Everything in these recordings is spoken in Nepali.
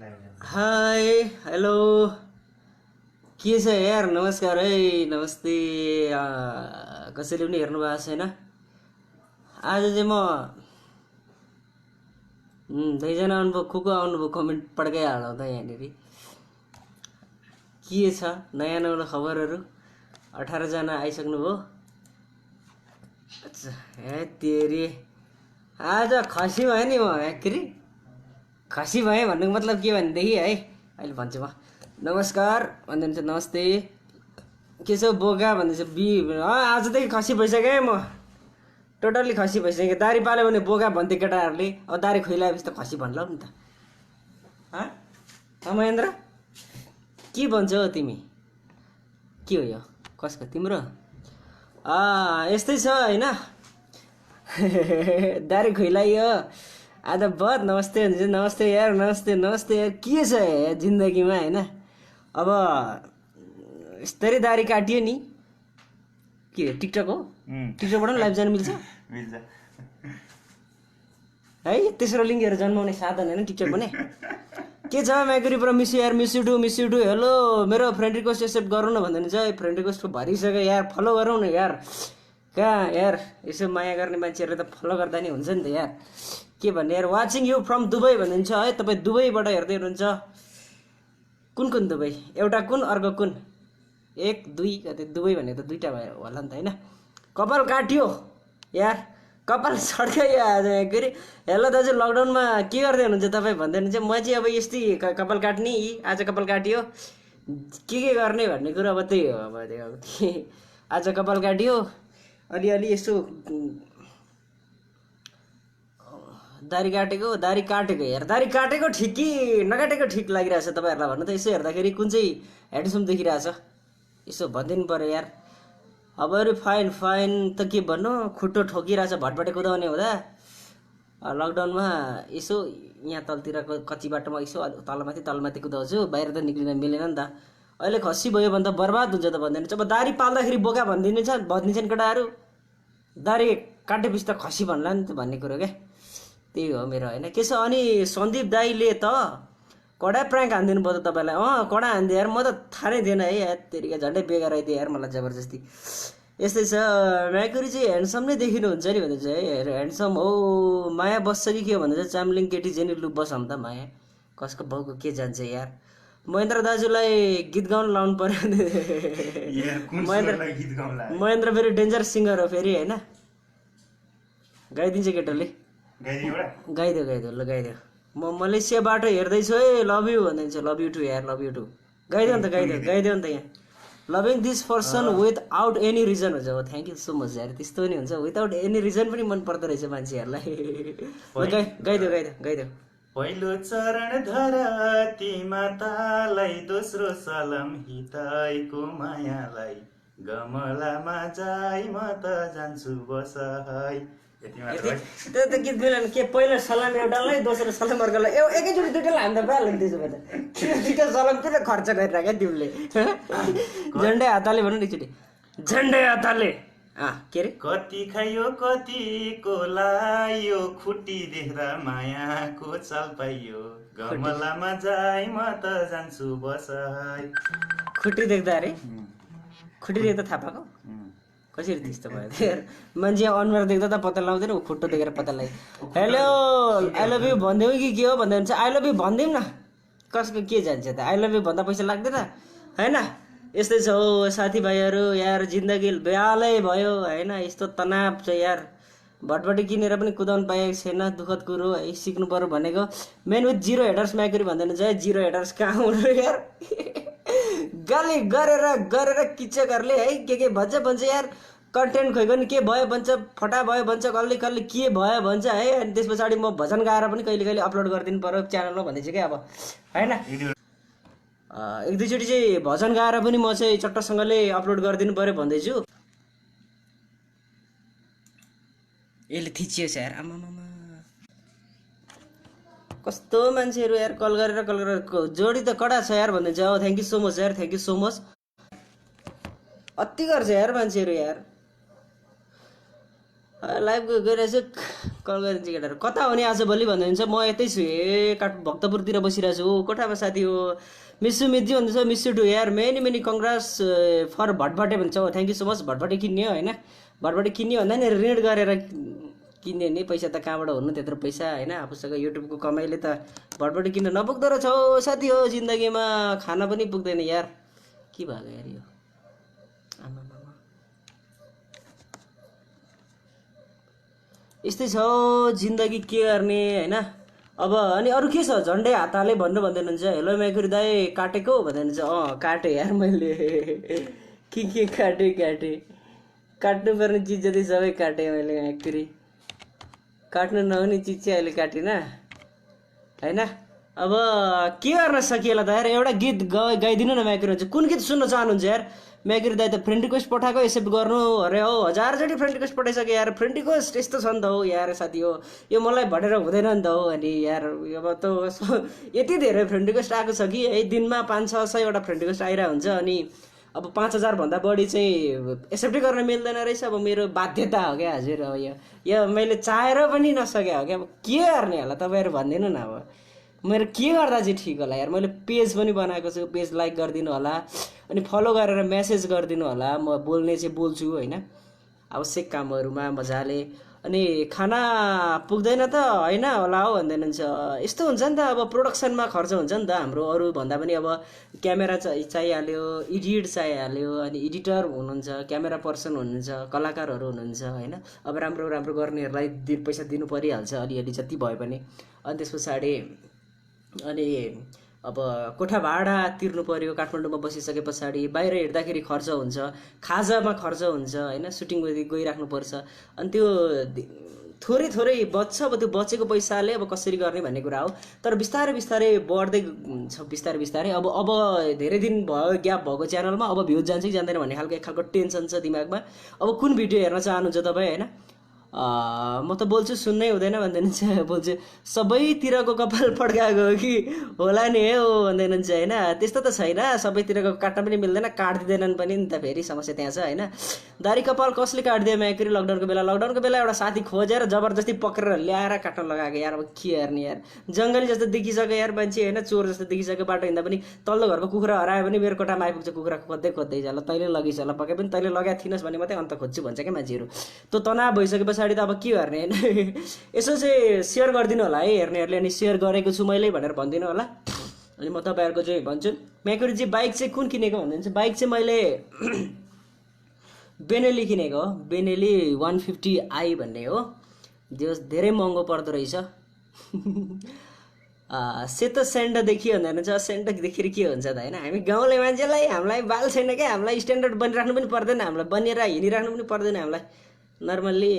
हाय हेलो के छ यार नमस्कार है नमस्ते कसैले पनि हेर्नु भएको छैन आज चाहिँ म दुईजना आउनुभयो को आउनुभयो कमेन्ट पड्काइहाल्नु त यहाँनिर के छ नयाँ नौलो खबरहरू 18 जना आइसक्नुभयो अच्छा हे तेरी आज खसी भयो नि म एक्री खसी भएँ भन्नुको मतलब के भनेदेखि है अहिले भन्छु म नमस्कार भन्दैछ नमस्ते के छ बोका भन्दैछ बी आजदेखि खसी भइसकेँ म टोटल्ली खसी भइसकेँ दारी पाल्यो भने बोका भन्थे केटाहरूले अब दारी खोइलाएपछि त खसी भन्ला नि त महेन्द्र के भन्छौ तिमी के हो यो कसको तिम्रो यस्तै छ हैन दारी खोइलाइयो आज बहुत नमस्ते हुन्छ नमस्ते यार नमस्ते नमस्ते यार के छ यार जिन्दगीमा हैन अब यस्तरी दारी काटियो नि के टिकटक हो टिकटकबाट पनि लाइभ जानु मिल्छ है तेस्रो लिङ्गहरू जन्माउने साधन हैन टिकटक भने के छ म्यागरी ब्रो मिस यार मिस यु डु हेलो मेरो फ्रेन्ड रिक्वेस्ट एक्सेप्ट गरौँ न भन्दैन चाहिँ फ्रेन्ड रिक्वेस्ट भरिसक्यो यार फलो गरौँ न यार कहाँ यार यसो माया गर्ने मान्छेहरूले त फलो गर्दा नि हुन्छ नि त यार के भन्ने यार वाचिङ यु फ्रम दुबई भन्नुहुन्छ है तपाईँ दुबईबाट हेर्दै हुनुहुन्छ कुन दुबई एउटा कुन अर्को कुन 1 2 कतै दुबई भने त दुईटा भयो होला नि त हैन कपाल काट्यो यार कपाल सड्क्यो आज के अरे हेलो दाजु लकडाउनमा के गर्दै हुनुहुन्छ तपाईँ भन्दैन चाहिँ म चाहिँ अब यस्तै कपाल काट्ने आज कपाल काटियो के गर्ने भन्ने कुरा अब त्यही हो अब आज कपाल काटियो अलिअलि यसो दारी काटेको यार दारी काटेको ठिक कि नकाटेको ठिक लागिरहेछ तपाईँहरूलाई भन्नु त यसो हेर्दाखेरि कुन चाहिँ ह्यान्डसम देखिरहेछ यसो भनिदिनु पर्यो यार अब अरू फाइन त के भन्नु खुट्टो ठोकिरहेछ भटभटे कुदाउने हुँदा लकडाउनमा यसो यहाँ तलतिरको कच्ची बाटोमा यसो तलमाथि कुदाउँछु बाहिर त निक्लिन मिलेन नि त अहिले खसी भयो भने त बर्बाद हुन्छ त भन्दैन अब दारी पाल्दाखेरि बोका भनिदिन्छन् केटाहरू दारी काटेपछि त खसी भन्ला नि त भन्ने कुरो क्या त्यही हो मेरो हैन के छ अनि सन्दीप दाईले त कडा प्राङ्क हान्दिनु भयो त तपाईँलाई कडा हान्दियो यार म त थाहा नै थिएन है यार तेरिका झन्डै बेकार आइदियो यार मलाई जबरजस्ती यस्तै छ म्याकुरी चाहिँ ह्यान्डसम नै देखिनुहुन्छ नि भने चाहिँ है ह्यान्डसम हो माया बस्छ कि के भन्दा चाहिँ चाम्लिङ केटी जेनी लु बसम त माया कसको बाउको के जान्छ यार महेन्द्र दाजुलाई गीत गाउन लाउनु पर्यो महेन्द्र फेरि डेन्जर सिङ्गर हो फेरि होइन गाइदिन्छ केटोले गाइदियो ल गाइदियो म मलेसियाबाट हेर्दैछु है लभ यु भन्दैछ लभ यु टु यार लभ यु टु गाइदियो नि त गाइदियो नि त यहाँ loving this person without any reason हुन्छ हो थ्याङ्क यू सो मच यार त्यस्तो नि हुन्छ विथआउट एनी रिजन पनि मन पर्दो रहेछ मान्छेहरूलाई गाइदियो पहिलो चरण धरती मातालाई दोस्रो सलाम हितैको मायालाई गमलामा जाई म त जान्छु बसहाय त्यो त गीत मिलेन के पहिलो सलाम एउटालाई दोस्रो सलाम अर्कोलाई एकैचोटि दुइटालाई हान्दा भइहाल्यो नि त्यसो भए त दुइटा सलाम किन खर्च गरिरहेको तिमीले झन्डै हातले भन्नु नि एकचोटि झन्डै हातले के अरे कति खायो कतिको लायो खुट्टी देख्दा मायाको चाल पाइयो गमलामा जाई म त जान्छु बसहाय खुट्टी देख्दा अरे खुट्टी देख्दा थाहा पाएको कसरी त्यस्तो भयो यार मान्छे अनुहार देख्दा त पत्ता लगाउँदैन खुट्टो देखेर पत्ता लाग्यो हेलो आई लभ यु भनिदिउँ कि के हो भन्दा हुन्छ आई लभ यु भनिदिउँ न कसको के जान्छ त आई लभ यु भन्दा पैसा लाग्दैन होइन यस्तै छ हो साथीभाइहरू यार जिन्दगी बेहालै भयो होइन यस्तो तनाव छ यार भटभटी किनेर पनि कुदाउनु पाएको छैन दुःखद कुरो है सिक्नु पर्यो भनेको मेन विथ 0 हेडर्स म्याकुरी भन्दैन चाहिँ 0 हेडर्स कहाँ हुनु यार गाली गरेर किचकहरूले है के भन्छ यार कन्टेन्ट खोइको नि के भयो भन्छ फटा भयो भन्छ कसले के भयो भन्छ है अनि त्यस पछाडि म भजन गाएर पनि कहिले अपलोड गरिदिनु पर्यो च्यानलमा भन्दैछु क्या अब होइन एक दुईचोटि चाहिँ भजन गाएर पनि म चाहिँ चट्टसँगले अपलोड गरिदिनु पर्यो भन्दैछु यसले थिचिएछ यार आमामामा कस्तो मान्छेहरू यार कल गरेर जोडी त कडा छ यार भन्दैछ थ्याङ्क यू सो मच यार थ्याङ्क यू सो मच अति गर्छ यार मान्छेहरू यार लाइभ गइरहेछ कल गरिन्छ केटाहरू कता हो नि आजभोलि भन्नुहुन्छ म यतै छु भक्तपुरतिर बसिरहेको छु कोठामा साथी हो मिसु मिजी भन्दैछ मिसु टु यार मेनी कङ्ग्रेस फर भटभटे भन्छ हो थ्याङ्क यू सो मच भटभटे किन्ने हो होइन भटभटे किन्ने भन्दा नि ऋण गरेर किन्ने नि पैसा त कहाँबाट हुनु त्यत्रो पैसा होइन आफूसँग युट्युबको कमाइले त भटभटे किन्न नपुग्दो रहेछ हौ साथी हो जिन्दगीमा खाना पनि पुग्दैन यार के भएको यार यो आमामामा यस्तै छ जिन्दगी के गर्ने होइन अब अनि अरू के छ झन्डै हात हाले भन्दै हुनुहुन्छ हेलो मेकुरी दाई काटेको भन्दै हुनुहुन्छ काटेँ यार मैले के काटेँ काट्नुपर्ने चिज जति सबै काटेँ मैले मेकुरी काट्नु नहुने चिज चाहिँ अहिले काटिनँ होइन अब के गर्न सकिएला त यार एउटा गीत गाइदिनु न मेकुरी हुन्छ कुन गीत सुन्न चाहनुहुन्छ यार मेकुरी दाइ त फ्रेन्ड रिक्वेस्ट पठाएको एक्सेप्ट गर्नु अरे हौ 1000चोटि फ्रेन्ड रिक्वेस्ट पठाइसक्यो यार फ्रेन्ड रिक्वेस्ट यस्तो छ नि त हौ यार साथी हो यो मलाई भनेर हुँदैन नि त हौ अनि यार अब त यति धेरै फ्रेन्ड रिक्वेस्ट आएको छ कि है दिनमा 500-600 वटा फ्रेन्ड रिक्वेस्ट आइरहेको हुन्छ अनि अब 5000 भन्दा बढी चाहिँ एक्सेप्टै गर्न मिल्दैन रहेछ अब मेरो बाध्यता हो क्या हजुर अब यो मैले चाहेर पनि नसके हो क्या अब के गर्ने होला तपाईँहरू भनिदिनु न अब मेरो के गर्दा चाहिँ ठिक होला यार मैले पेज पनि बनाएको छु पेज लाइक गरिदिनु होला अनि फलो गरेर मेसेज गरिदिनु होला म बोल्ने चाहिँ बोल्छु होइन आवश्यक कामहरूमा मजाले अनि खाना पुग्दैन त होइन होला हो भन्दै हुनुहुन्छ यस्तो हुन्छ नि त अब प्रोडक्सनमा खर्च हुन्छ नि त हाम्रो अरू भन्दा पनि अब क्यामेरा चाहिहाल्यो एडिट चाहिहाल्यो अनि एडिटर हुनुहुन्छ क्यामेरा पर्सन हुनुहुन्छ कलाकारहरू हुनुहुन्छ होइन अब राम्रो गर्नेहरूलाई पैसा दिनु परिहाल्छ अलिअलि जति भए पनि अनि त्यस पछाडि अनि अब कोठा भाडा तिर्नु पर्यो काठमाडौँमा बसिसके पछाडि बाहिर हिँड्दाखेरि खर्च हुन्छ खाजामा खर्च हुन्छ होइन सुटिङ गइराख्नुपर्छ अनि त्यो थोरै बच्छ अब त्यो बचेको पैसाले अब कसरी गर्ने भन्ने कुरा हो तर बिस्तारै बढ्दै छ बिस्तारै अब धेरै दिन भयो ग्याप भएको च्यानलमा अब भ्युज जान्छ कि जाँदैन भन्ने खालको एक खालको टेन्सन छ दिमागमा अब कुन भिडियो हेर्न चाहनुहुन्छ तपाईँ होइन म त बोल्छु सुन्नै हुँदैन भन्दै बोल्छु सबैतिरको कपाल पड्काएको हो कि होला नि हो भन्दै हुनुहुन्छ होइन त्यस्तो त छैन सबैतिरको काट्न पनि मिल्दैन काटिदिँदैनन् पनि नि त फेरि समस्या त्यहाँ छ होइन दारी कपाल कसले काटिदियो मेकुरी लकडाउनको बेला एउटा साथी खोजेर जबरजस्ती पक्रेर ल्याएर काट्न लगाएको यार अब के हेर्ने यार जङ्गली जस्तो देखिसक्यो यार मान्छे होइन चोर जस्तो देखिसक्यो बाटो हिँड्दा पनि तल्लो घरको कुखुरा हरायो भने मेरो कोठामा आइपुग्छ कुखुरा खोज्दै जाला तैँले लगिस होला पक्कै पनि तैँले लगाएको थिइनस् भने मात्रै अन्त खोज्छु भन्छ क्या मान्छेहरू त्यो तनाव भइसके पछाडि त अब के गर्ने होइन यसो चाहिँ सेयर गरिदिनु होला है हेर्नेहरूले अनि सेयर गरेको छु मैले भनेर भनिदिनु होला अनि म तपाईँहरूको चाहिँ भन्छु मेकुरी चाहिँ बाइक चाहिँ कुन किनेको भन्नुहुन्छ बाइक चाहिँ मैले बेनेली किनेको हो बेनेली 150i भन्ने हो धेरै महँगो पर्दो रहेछ सेतो सेन्ट देखियो भन्दा चाहिँ सेन्ट देखेर के हुन्छ त होइन हामी गाउँले मान्छेलाई हामीलाई बाल छैन क्या हामीलाई स्ट्यान्डर्ड बनिराख्नु पनि पर्दैन हामीलाई बनिएर हिँडिराख्नु पनि पर्दैन हामीलाई नर्मल्ली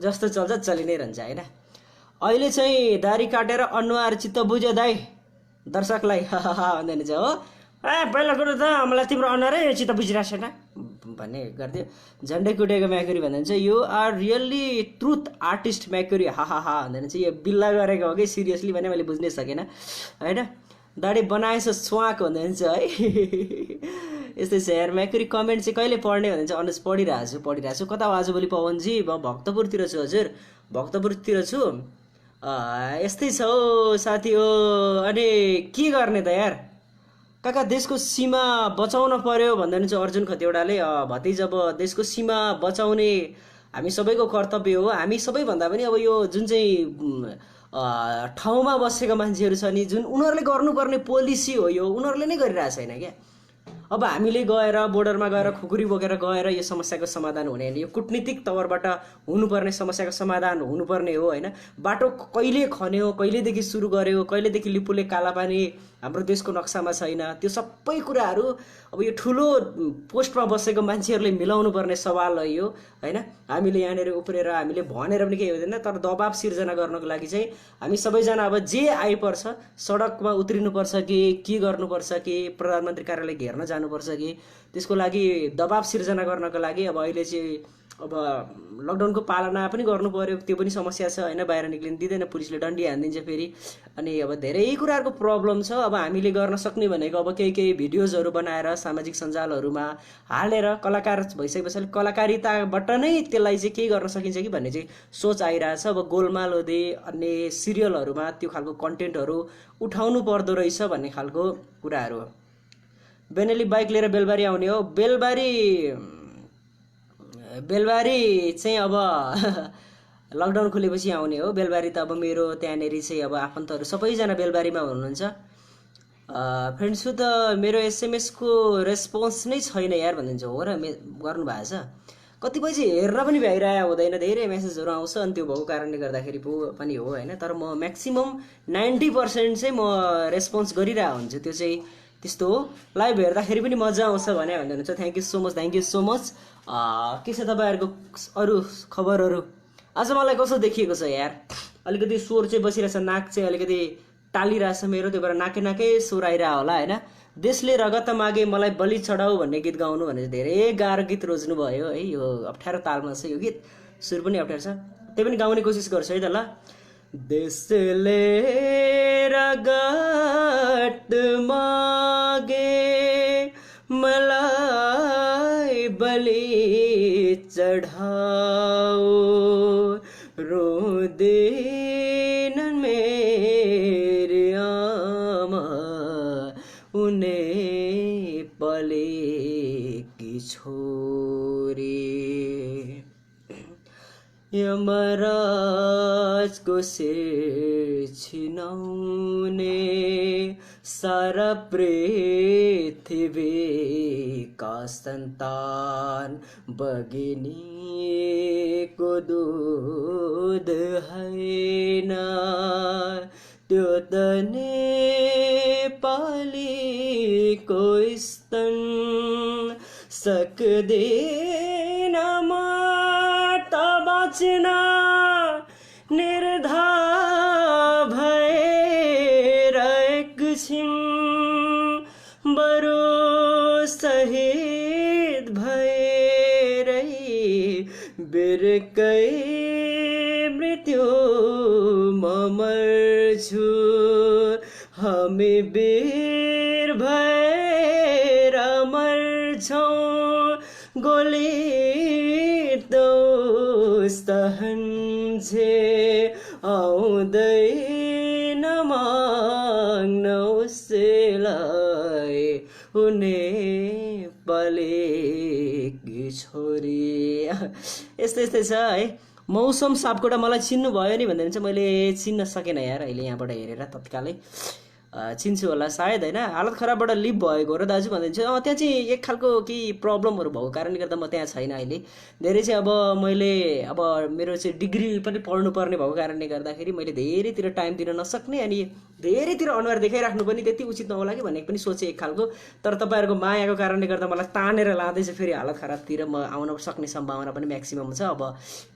जस्तो चल्छ चलि नै रहन्छ होइन अहिले चाहिँ दारी काटेर अनुहार चित्त बुझ्यो दाइ दर्शकलाई भन्दैन चाहिँ हो पहिला कुरो त मलाई तिम्रो अनुहारै चित्त बुझिरहेको छैन भन्ने गरिदियो झन्डै कुटेको मेकुरी भन्दा चाहिँ you are really truth artist मेकुरी भन्दैन चाहिँ यो बिल्ला गरेको हो कि सिरियसली भने मैले बुझ्नै सकेन होइन दाडी बनाएछ स्वाक भन्दैन चाहिँ है यस्तै छ यार मेकुरी कमेन्ट चाहिँ कहिले पढ्ने भन्दा चाहिँ अनुज पढिरहेको छु कता हो आजभोलि पवनजी म भक्तपुरतिर छु हजुर भक्तपुरतिर छु यस्तै छ हौ साथी हो अनि के गर्ने त यार काका देशको सीमा बचाउन पर्यो भन्दैन चाहिँ अर्जुन खतिवडाले भतिज अब देशको सीमा बचाउने हामी सबैको कर्तव्य हो हामी सबैभन्दा पनि अब यो जुन चाहिँ ठाउँमा बसेको मान्छेहरू छ नि जुन उनीहरूले गर्नुपर्ने पोलिसी हो यो उनीहरूले नै गरिरहेको छैन क्या अब हामीले गएर बोर्डरमा गएर खुकुरी बोकेर गएर यो समस्याको समाधान हुने होइन यो कुटनीतिक तवरबाट हुनुपर्ने समस्याको समाधान हुनुपर्ने हो होइन बाटो कहिले खन्यो कहिलेदेखि सुरु गर्यो कहिलेदेखि लिपुले कालापानी हाम्रो देशको नक्सामा छैन त्यो सबै कुराहरू अब यो ठुलो पोस्टमा बसेको मान्छेहरूले मिलाउनु पर्ने सवाल हो यो होइन हामीले यहाँनिर उफ्रेर हामीले भनेर पनि केही हुँदैन तर दबाब सिर्जना गर्नको लागि चाहिँ हामी सबैजना अब जे आइपर्छ सडकमा उत्रिनुपर्छ कि के गर्नुपर्छ कि प्रधानमन्त्री कार्यालय घेर्न जानुपर्छ कि त्यसको लागि दबाब सिर्जना गर्नको लागि अब अहिले चाहिँ अब लकडाउनको पालना पनि गर्नु पर्यो, त्यो पनि समस्या छ होइन, बाहिर निक्लिन दिँदैन, पुलिसले डन्डी हानिदिन्छ फेरि। अनि अब धेरै कुराहरूको प्रब्लम छ। अब हामीले गर्न सक्ने भनेको अब केही केही भिडियोजहरू बनाएर सामाजिक सञ्जालहरूमा हालेर कलाकार भइसकेपछि कलाकारिताबाट नै त्यसलाई चाहिँ केही गर्न सकिन्छ कि भन्ने चाहिँ सोच आइरहेछ। अब गोलमाल हुँदै अन्य सिरियलहरूमा त्यो खालको कन्टेन्टहरू उठाउनु पर्दो रहेछ भन्ने खालको कुराहरू हो। बेनेली बाइक लिएर बेलबारी आउने हो। बेलबारी चाहिँ अब लकडाउन खुलेपछि आउने हो। बेलबारी त अब मेरो त्यहाँनिर चाहिँ अब आफन्तहरू सबैजना बेलबारीमा हुनुहुन्छ। फ्रेन्ड्सको त मेरो एसएमएसको रेस्पोन्स नै छैन यार भनिदिन्छ। हो र गर्नु भएको छ, कतिपय चाहिँ हेर्न पनि भ्याइरहेको हुँदैन, धेरै मेसेजहरू आउँछ, अनि त्यो भएको कारणले गर्दाखेरि पनि हो होइन। तर म म्याक्सिमम् 90% चाहिँ म रेस्पोन्स गरिरहेको हुन्छु, त्यो चाहिँ त्यस्तो हो। लाइभ हेर्दाखेरि पनि मजा आउँछ भने भन्नुहुन्छ। Thank you so much, thank you so much. के छ तपाईँहरूको अरू खबरहरू? आज मलाई कस्तो देखिएको छ यार, अलिकति स्वर चाहिँ बसिरहेछ, नाक चाहिँ अलिकति टालिरहेछ मेरो, त्यही भएर नाकै नाकै स्वर आइरह होला होइन। देशले रगत मागे मलाई बलि चढाऊ भन्ने गीत गाउनु भने धेरै गाह्रो गीत रोज्नु भयो है। यो अप्ठ्यारो तालमा छ यो गीत, सुर पनि अप्ठ्यारो छ, त्यही पनि गाउने कोसिस गर्छु है त ल। देशले रगत मागे मलाई बलि चढाओ, रोँदैनन् मेरी आमा उन्हें पलेकी छोरी। यमराजको शिर छिनाउने सारा पृथ्वीका सन्तान बगिनीको दुध हैन, त्यो त नेपालीको स्तन सक्दैन म त बाँच्न निर्धार भएर एकछिन, बरु शहीद भएरै बिर्कै मृत्युमा मर्छु। हामी वीर भएर मर्छौँ, गोली सहन्छे आउँदैन माग्न उसलाई हुने पलेकी छोरी। यस्तै यस्तै छ है। मौसम सापकोटा मलाई चिन्नु भयो नि भन्दा चाहिँ मैले चिन्न सकेन यार, अहिले यहाँबाट हेरेर तत्कालै चिन्छु होला सायद होइन। हालत खराबबाट लिभ भएको र दाजु भनिदिन्छु। त्यहाँ चाहिँ एक खालको केही प्रब्लमहरू भएको कारणले गर्दा म त्यहाँ छैन अहिले। धेरै चाहिँ अब मैले अब मेरो चाहिँ डिग्री पनि पढ्नुपर्ने भएको कारणले गर्दाखेरि मैले धेरैतिर टाइम दिन नसक्ने, अनि धेरैतिर अनुहार देखाइराख्नु पनि त्यति उचित नहोला कि भन्ने पनि सोचेँ एक खालको। तर तपाईँहरूको मायाको कारणले गर्दा मलाई तानेर लाँदैछ फेरि हालत खराबतिर म आउन सक्ने सम्भावना पनि म्याक्सिमम छ। अब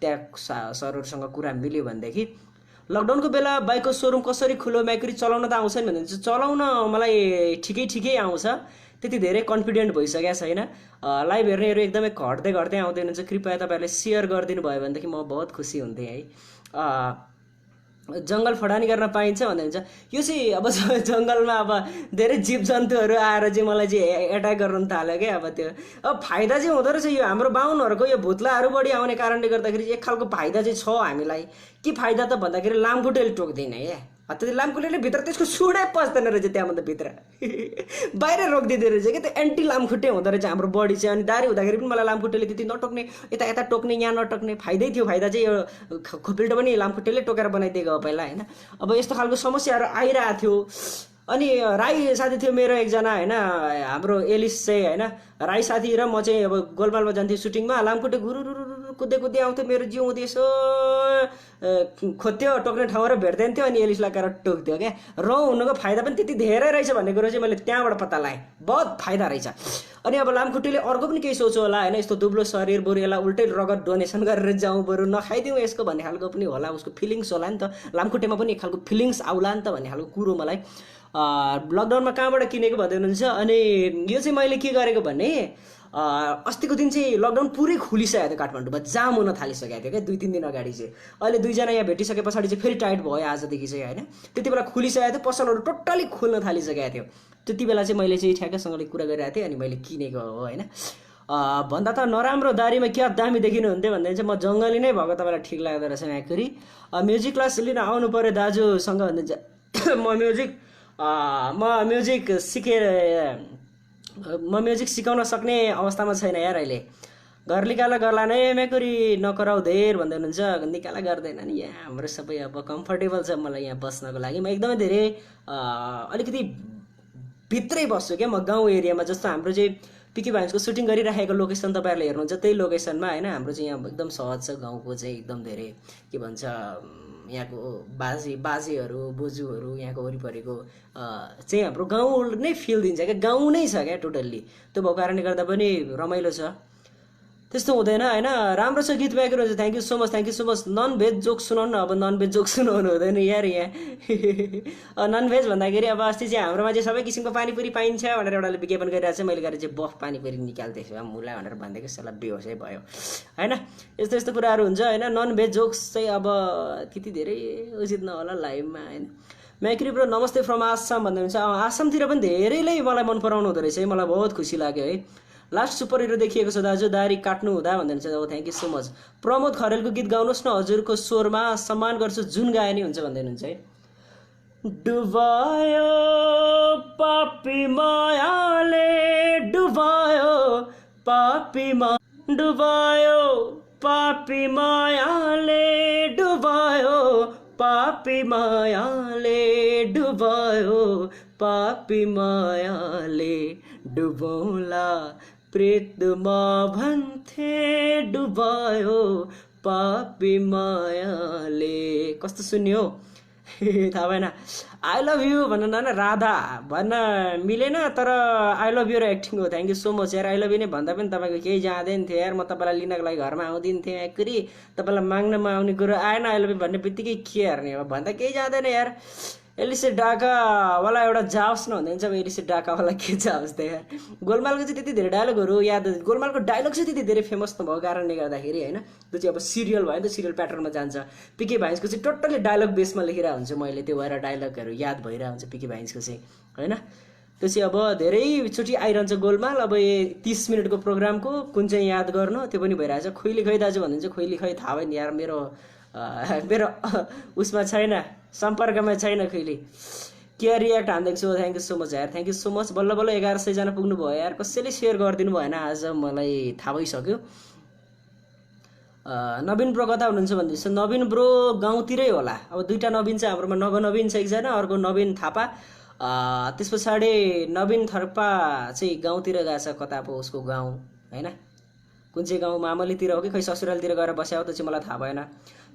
त्यहाँ सरहरूसँग कुरा मिल्यो भनेदेखि। लकडाउनको बेला बाइकको सोरुम कसरी खुलो? म्याक्री चलाउन त आउँछ नि भन्नुहुन्छ। चलाउन मलाई ठिकै आउँछ, त्यति धेरै कन्फिडेन्ट भइसकेको छैन। लाइभ हेर्नेहरू एकदमै घट्दै आउँदै हुनुहुन्छ। कृपया तपाईँहरूले सेयर गरिदिनु भयो भनेदेखि म बहुत खुसी हुन्थेँ है। जङ्गल फडानी गर्न पाइन्छ भन्नुहुन्छ। यो चाहिँ अब जङ्गलमा अब धेरै जीव जन्तुहरू आएर चाहिँ मलाई चाहिँ एट्याक गर्न थाल्यो क्या। अब त्यो अब फाइदा चाहिँ हुँदो रहेछ। यो हाम्रो बाहुनहरूको यो भुत्लाहरू बढी आउने कारणले गर्दाखेरि एक खालको फाइदा चाहिँ छ हामीलाई। के फाइदा त भन्दाखेरि लामखुट्टेले टोक्दैन या, त्यो लामखुट्टेले भित्र त्यसको सुडै पस्दैन रहेछ त्यहाँभन्दा भित्र बाहिर रोकिदिँदो रहेछ कि त्यो एन्टी लामखुट्टे हुँदो रहेछ हाम्रो बडी चाहिँ। अनि दारी हुँदाखेरि पनि मलाई लामखुट्टेले त्यति नटोक्ने, यता टोक्ने, यहाँ नटोक्ने, फाइदै थियो। फाइदा चाहिँ यो खोपिल्टो पनि लामखुट्टेले टोकेर बनाइदिएको हो पहिला होइन। अब यस्तो खालको समस्याहरू आइरहेको थियो। अनि राई साथी थियो मेरो एकजना होइन, हाम्रो एलिस चाहिँ होइन, राई साथी र म चाहिँ अब गोलमालमा जान्थ्यो सुटिङमा। लामखुट्टे घुरुरु कुद्दै आउँथ्यो, मेरो जिउ हुँदै यसो खोज्थ्यो टोक्ने ठाउँमा भेट्दैन थियो अनि एलिस लगाएर टोक्थ्यो क्या। रौँ हुनुको फाइदा पनि त्यति धेरै रहेछ भन्ने कुरो चाहिँ मैले त्यहाँबाट पत्ता लगाएँ, बहुत फाइदा रहेछ। अनि अब लामखुट्टेले अर्को पनि केही सोच्यो होला होइन, यस्तो दुब्लो शरीर बरु यसलाई उल्टै रगत डोनेसन गरेर जाउँ, बरु नखाइदिउँ यसको भन्ने खालको पनि होला, उसको फिलिङ्स होला नि त, लामखुट्टेमा पनि एक खालको फिलिङ्स आउला नि त भन्ने खालको कुरो मलाई लकडाउनमा कहाँबाट किनेको भन्दै हुनुहुन्छ। अनि यो चाहिँ मैले के गरेको भने अस्तिको दिन चाहिँ लकडाउन पुरै खुलिसकेको थियो काठमाडौँमा, जाम हुन थालिसकेको थियो क्या 2-3 दिन अगाडि चाहिँ। अहिले 2जना यहाँ भेटिसके पछाडि चाहिँ फेरि टाइट भयो आजदेखि चाहिँ होइन। त्यति बेला खुलिसकेको थियो, पसलहरू टोटल्ली खुल्न थालिसकेको थियो। त्यति बेला चाहिँ मैले चाहिँ ठ्याक्कसँगले कुरा गरिरहेको थिएँ अनि मैले किनेको हो होइन। भन्दा त नराम्रो दारीमा क्या दामी देखिनुहुन्थ्यो भन्दा चाहिँ म जङ्गली नै भएको तपाईँलाई ठिक लाग्दो रहेछ म्याकुरी। म्युजिक क्लास लिन आउनु पऱ्यो दाजुसँग भन्नुहुन्छ। म म्युजिक सिकाउन सक्ने अवस्थामा छैन यार अहिले। घर निकाला गर्ला नै म्याकुरी नकराउ धेर भन्दै हुनुहुन्छ। निकाला गर्दैन नि, यहाँ हाम्रो सबै अब कम्फर्टेबल छ मलाई यहाँ बस्नको लागि। म एकदमै धेरै अलिकति भित्रै बस्छु क्या म, गाउँ एरियामा। जस्तो हाम्रो चाहिँ पिके भाइन्सको सुटिङ गरिराखेको लोकेसन तपाईँहरूले हेर्नुहुन्छ त्यही लोकेसनमा होइन। हाम्रो चाहिँ यहाँ एकदम सहज छ, गाउँको चाहिँ एकदम धेरै के भन्छ यहाँको बाजेहरू बोजूहरू यहाँको वरिपरिको चाहिँ हाम्रो गाउँ नै फिल दिन्छ क्या, गाउँ नै छ क्या टोटल्ली। त्यो भएको कारणले गर्दा पनि रमाइलो छ, त्यस्तो हुँदैन होइन। राम्रो छ गीत गाएको रहेछ, thank you so much. Non veg joke सुनाउनु न, अब नन भेज जोक सुनाउनु हुँदैन यार यहाँ। नन भेज भन्दाखेरि अब अस्ति चाहिँ हाम्रोमा चाहिँ सबै किसिमको पानीपुरी पाइन्छ भनेर एउटाले विज्ञापन गरिरहेको छ, मैले गरेर चाहिँ बफ पानीपुरी निकाल्दैछु मुला भनेर भनिदिएको सल्लाह बेहोसै भयो होइन। यस्तो यस्तो कुराहरू हुन्छ होइन। नन भेज जोक्स चाहिँ अब त्यति धेरै उचित नहोला लाइभमा होइन। म्याक्री ब्रो नमस्ते फ्रम आसाम भन्दै हुन्छ। आसामतिर पनि धेरैले मलाई मन पराउनु हुँदो रहेछ है, मलाई बहुत खुसी लाग्यो है। लास्ट सुपर हिरो देखिएको छ दाजु, दारी काट्नु हुँदा भन्दै हुन्छ। अब thank you so much. Pramod खरेलको गीत गाउनुहोस् न, हजुरको स्वरमा सम्मान गर्छु, जुन गाए नि हुन्छ भन्दै हुनुहुन्छ है। डुबायो पापी मायाले, डुबायो पापी मायाले, डुबायो पापी मायाले, डुबायो पापी मायाले, डुबौला प्रेतमा भन्थे, डुबायो पापी मायाले। कस्तो सुन्यो थाहा भएन। आई लभ यु भन्न न राधा भन्न मिलेन, तर आई लभ यु र एक्टिङ हो। थ्याङ्क यू सो मच यार। आई लभ यु नै भन्दा पनि तपाईँको केही जाँदैन थियो यार। म तपाईँलाई लिनको लागि घरमा आउँदिन थिएँ एक्चुअली, तपाईँलाई माग्नमा आउने कुरो आएन। आई लभ यु भन्ने बित्तिकै के हेर्ने अब, भन्दा केही जाँदैन यार। एलिसे डाकावाला एउटा जाओस् न भन्दै हुन्छ। अब एलिसे डाकावाला के जाओस् त यार। गोलमालको चाहिँ त्यति धेरै डायलगहरू याद, गोलमालको डायलग चाहिँ त्यति धेरै फेमस नभएको कारणले गर्दाखेरि होइन। त्यो चाहिँ अब सिरियल भयो नि त, सिरियल प्याटर्नमा जान्छ। पिके भाइन्सको चाहिँ टोटल्ली डायलग बेसमा लेखिरहेको हुन्छ मैले, त्यो भएर डायलगहरू याद भइरहेको हुन्छ पिके भाइन्सको चाहिँ होइन। त्यो चाहिँ अब धेरैचोटि आइरहन्छ गोलमाल। अब 30 मिनटको प्रोग्रामको कुन चाहिँ याद गर्नु त्यो पनि भइरहेछ। खोइली खै दाजु भन्नुहुन्छ। खोइली खै थाहा भयो नि यार, मेरो उसमा छैन, सम्पर्कमा छैन खोइली। के रियाक्ट हान्दैछु। थ्याङ्क यू सो मच यार, थ्याङ्क यू सो मच। बल्ल बल्ल 1100जना पुग्नु भयो यार। कसैले सेयर गरिदिनु भएन आज, मलाई थाहा भइसक्यो। नवीन ब्रो कता हुनुहुन्छ भन्दैछ। नवीन ब्रो गाउँतिरै होला। अब दुईवटा नवीन चाहिँ हाम्रोमा, नवीन छ एकजना, अर्को नवीन थापा। त्यस पछाडि नवीन थर्पा चाहिँ गाउँतिर गएको छ, कता अब उसको गाउँ होइन, कुन चाहिँ गाउँ मामलीतिर हो कि खै ससुरालतिर गएर बस्या हो त्यो चाहिँ मलाई थाहा भएन।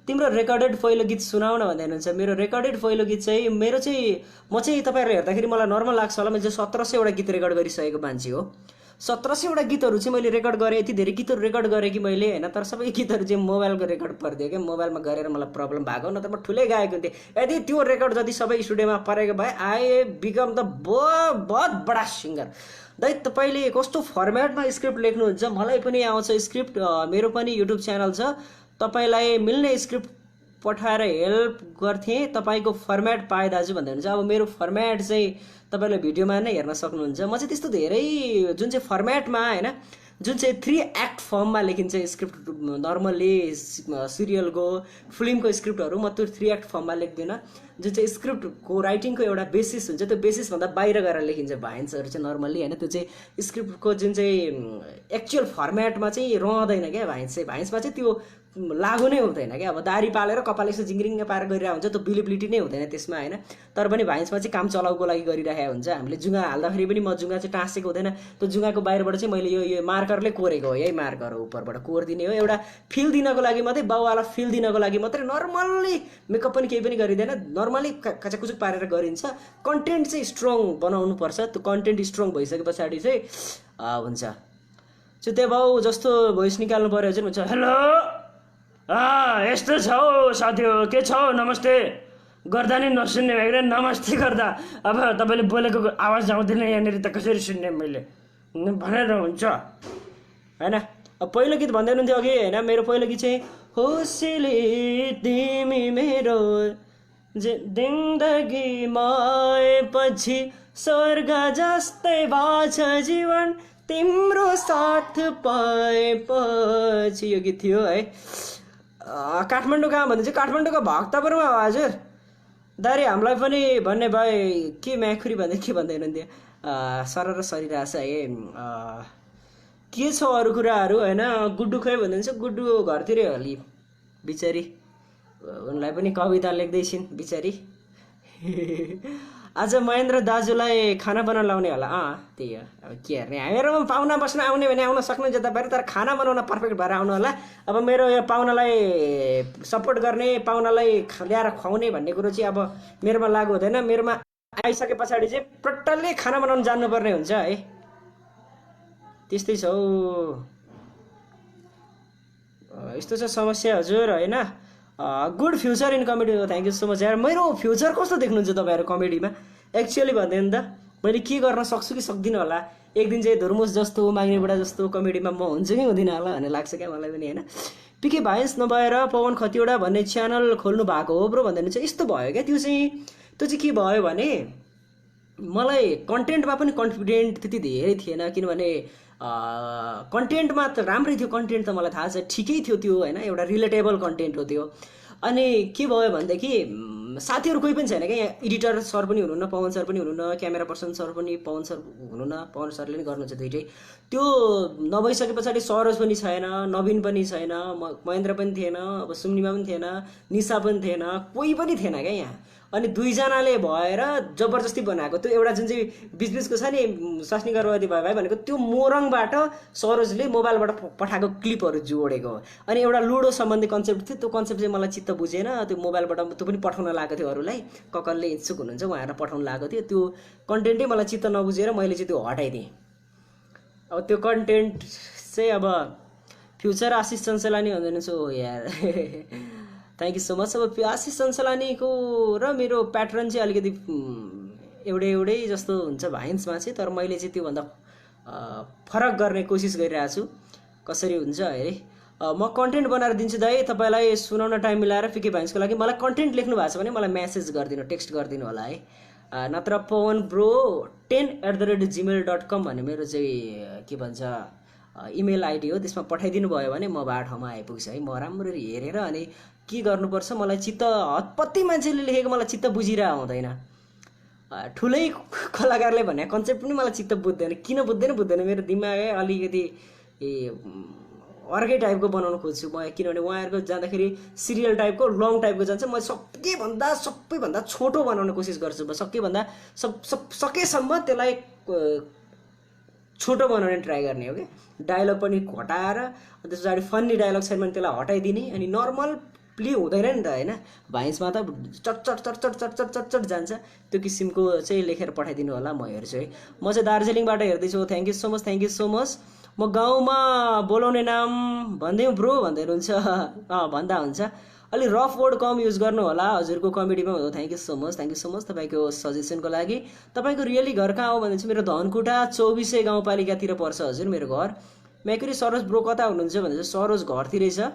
तिम्रो रेकर्डेड पहिलो गीत सुनाउ न भन्दै हुनुहुन्छ। मेरो रेकर्डेड पहिलो गीत चाहिँ म चाहिँ तपाईँहरूले हेर्दाखेरि मलाई नर्मल लाग्छ होला, मैले चाहिँ 1700 वटा गीत रेकर्ड गरिसकेको मान्छे हो। 1700 वटा गीतहरू चाहिँ मैले रेकर्ड गरेँ। यति धेरै गीतहरू रेकर्ड गरेँ कि मैले होइन, तर सबै गीतहरू चाहिँ मोबाइलको रेकर्ड परिदियो क्या। मोबाइलमा गरेर मलाई प्रब्लम भएको, नत्र म ठुलै गाएको थिएँ। यदि त्यो रेकर्ड जति सबै स्टुडियोमा परेको भए आई बिकम द बहुत बडा सिङ्गर। दाइ तपाईँले कस्तो फर्मेटमा स्क्रिप्ट लेख्नुहुन्छ, मलाई पनि आउँछ स्क्रिप्ट, मेरो पनि युट्युब च्यानल छ। तपाईँलाई मिल्ने स्क्रिप्ट पठाएर हेल्प गर्थेँ, तपाईँको फर्मेट पाएँ दाजु भन्दै हुनुहुन्छ। अब मेरो फर्मेट चाहिँ तपाईँले भिडियोमा नै हेर्न सक्नुहुन्छ। म चाहिँ त्यस्तो धेरै जुन चाहिँ फर्मेटमा होइन, जुन चाहिँ 3 एक्ट फर्ममा लेखिन्छ स्क्रिप्ट, नर्मल्ली सिरियलको फिल्मको स्क्रिप्टहरू म त्यो 3 एक्ट फर्ममा लेख्दिनँ। जुन चाहिँ स्क्रिप्टको राइटिङको एउटा बेसिस हुन्छ, त्यो बेसिसभन्दा बाहिर गएर लेखिन्छ भाइन्सहरू चाहिँ नर्मल्ली होइन। त्यो चाहिँ स्क्रिप्टको जुन चाहिँ एक्चुअल फर्मेटमा चाहिँ रहँदैन क्या भाइन्समा चाहिँ त्यो लागु नै हुँदैन क्या। अब दारी पालेर कपाल यसो जिङ्रिङ्ग पारेर गरिरहेको हुन्छ, त्यो बिलिबिलिटी नै हुँदैन त्यसमा होइन। तर पनि भाइन्समा चाहिँ काम चलाउको लागि गरिरहेको हुन्छ। हामीले जुङ्गा हाल्दाखेरि पनि म जुङ्गा चाहिँ टाँसेको हुँदैन, त्यो जुङ्गाको बाहिरबाट चाहिँ मैले यो मार्करले कोरेको हो, यही मार्कर हो, उपरबाट कोरिदिने हो। एउटा फिल दिनको लागि मात्रै, बाउवाला फिल दिनको लागि मात्रै नर्मल्ली, मेकअप पनि केही पनि गरिँदैन, नर्मली काचाकुचुक पारेर गरिन्छ। कन्टेन्ट चाहिँ स्ट्रङ बनाउनु पर्छ, त्यो कन्टेन्ट स्ट्रङ भइसके पछाडि चाहिँ हुन्छ। चुते बाउ जस्तो भोइस निकाल्नु पऱ्यो चाहिँ हुन्छ, हेलो यस्तो छ हौ साथी हो, के छ हौ, नमस्ते गर्दा नि नसुन्ने भएर नमस्ते गर्दा अब तपाईँले बोलेको आवाज आउँदैन यहाँनिर त कसरी सुन्ने मैले भनेर हुन्छ होइन। अब पहिलो गीत भन्दै हुनुहुन्थ्यो अघि होइन, मेरो पहिलो गीत चाहिँ होसिले तिमी मेरो जिन्दगी माएपछि स्वर्ग जस्तै भएछ जीवन तिम्रो साथ पाएपछि, यो गीत थियो है। काठमाडौँ कहाँ भन्दा चाहिँ काठमाडौँको भक्तपुरमा हो हजुर। दारी हामीलाई पनि भन्ने भाइ के म्याखुरी भन्दै के भन्दै हुनुहुन्थ्यो, सरर सरिरहेछ है। के छ अरू कुराहरू होइन। गुड्डु खोइ भन्नुहुन्छ, गुड्डु घरतिरै अलि बिचारी, उनलाई पनि कविता लेख्दैछिन् बिचारी। आज महेन्द्र दाजुलाई खाना बनाउन लाउने होला। त्यही हो, अब के हेर्ने, हामीहरूमा पाहुना बस्न आउने भने आउन सक्नुहुन्छ तपाईहरु, तर खाना बनाउन पर्फेक्ट भएर आउनु होला। अब मेरो यो पाहुनालाई सपोर्ट गर्ने, पाहुनालाई ल्याएर खुवाउने भन्ने कुरो चाहिँ अब मेरोमा लागु हुँदैन। मेरोमा आइसके पछाडि चाहिँ प्रट्टलले खाना बनाउन जान्नुपर्ने हुन्छ है। त्यस्तै छ हौ, यस्तो छ समस्या हजुर होइन। Good future in comedy, thank you so much यार। मेरो फ्युचर कस्तो देख्नुहुन्छ तपाईँहरू कमेडीमा? एक्चुअली भन्दैन त मैले के गर्न सक्छु कि सक्दिनँ होला। एक दिन चाहिँ धुर्मुस जस्तो, माग्ने बुढा जस्तो कमेडीमा म हुन्छु कि हुँदिनँ होला भन्ने लाग्छ क्या मलाई पनि होइन। पिके भाइन्स नभएर पवन खतिवडा भन्ने च्यानल खोल्नु भएको हो ब्रो भन्दैन चाहिँ यस्तो भयो क्या। त्यो चाहिँ के भयो भने मलाई कन्टेन्टमा पनि कन्फिडेन्ट त्यति धेरै थिएन, किनभने कन्टेन्टमा त राम्रै थियो, कन्टेन्ट त मलाई थाहा छ ठिकै थियो त्यो होइन, एउटा रिलेटेबल कन्टेन्ट हो त्यो। अनि के भयो भनेदेखि साथीहरू कोही पनि छैन क्या यहाँ। एडिटर सर पनि हुनुहुन्न, पवन सर पनि हुनुहुन्न, क्यामेरा पर्सन सर पनि पवन सर हुनुहुन्न, पवन सरले नै गर्नुहुन्छ दुइटै। त्यो नभइसके पछाडि सरोज पनि छैन, नवीन पनि छैन, महेन्द्र पनि थिएन, अब सुम्निमा पनि थिएन, निशा पनि थिएन, कोही पनि थिएन क्या यहाँ। अनि दुईजनाले भएर जबरजस्ती बनाएको त्यो एउटा जुन चाहिँ बिचबिचको छ नि स्वास्नी गर्भवती भयो भाइ भनेको, त्यो मोरङबाट सरोजले मोबाइलबाट पठाएको क्लिपहरू जोडेको हो। अनि एउटा लुडो सम्बन्धी कन्सेप्ट थियो, त्यो कन्सेप्ट चाहिँ मलाई चित्त बुझेन। त्यो मोबाइलबाट त्यो पनि पठाउन लागेको थियो अरूलाई, ककलले इच्छुक हुनुहुन्छ उहाँहरूलाई पठाउन लागेको थियो। त्यो कन्टेन्टै मलाई चित्त नबुझेर मैले चाहिँ त्यो हटाइदिएँ। अब त्यो कन्टेन्ट चाहिँ अब फ्युचर आशिष चञ्चलानी भन्दैन छु यार। Thank you so much. अब आशिष चञ्चलानीको र मेरो प्याटर्न चाहिँ अलिकति एउटै जस्तो हुन्छ भाइन्समा चाहिँ, तर मैले चाहिँ त्योभन्दा फरक गर्ने कोसिस गरिरहेको छु। कसरी हुन्छ अरे म कन्टेन्ट बनाएर दिन्छु दाइ, तपाईँलाई सुनाउन टाइम मिलाएर पिके भाइन्सको लागि मलाई कन्टेन्ट लेख्नु भएको छ भने मलाई म्यासेज गरिदिनु, टेक्स्ट गरिदिनु होला है। नत्र पवन ब्रो 10@gmail.com भन्ने मेरो चाहिँ के भन्छ इमेल आइडी हो, त्यसमा पठाइदिनु भयो भने म बाटो ठाउँमा आइपुग्छ है। म राम्ररी हेरेर अनि के गर्नुपर्छ मलाई चित्त, हतपत्ती मान्छेले लेखेको मलाई चित्त बुझिरहेको हुँदैन। ठुलै कलाकारले भने कन्सेप्ट पनि मलाई चित्त बुझ्दैन, किन बुझ्दैन मेरो दिमागै अलिकति अर्कै टाइपको बनाउन खोज्छु म। किनभने उहाँहरूको जाँदाखेरि सिरियल टाइपको लङ टाइपको जान्छ, म सबैभन्दा छोटो बनाउने कोसिस गर्छु। सकेसम्म त्यसलाई छोटो बनाउने ट्राई गर्ने हो कि। डायलग पनि घटाएर त्यस पछाडि फन्नी डायलग छैन भने त्यसलाई हटाइदिने। अनि नर्मली हुँदैन नि त होइन, भाइन्समा त चट जान्छ। त्यो किसिमको चाहिँ लेखेर पठाइदिनु होला, म हेर्छु है। म चाहिँ दार्जिलिङबाट हेर्दैछु, थ्याङ्क यू सो मच। म गाउँमा बोलाउने नाम भन्दै ब्रो भन्दै हुनुहुन्छ, भन्दा हुन्छ। अलि रफ वर्ड कम युज गर्नु होला हजुरको कमेडीमा। हो थ्याङ्क यू सो मच तपाईँको सजेसनको लागि। तपाईँको रियली घर कहाँ हो भने चाहिँ मेरो धनकुटा 24 गाउँपालिकातिर पर्छ हजुर मेरो घर। म्याकुरी सरोज ब्रो कता हुनुहुन्छ भने चाहिँ सरोज घरतिरै छ।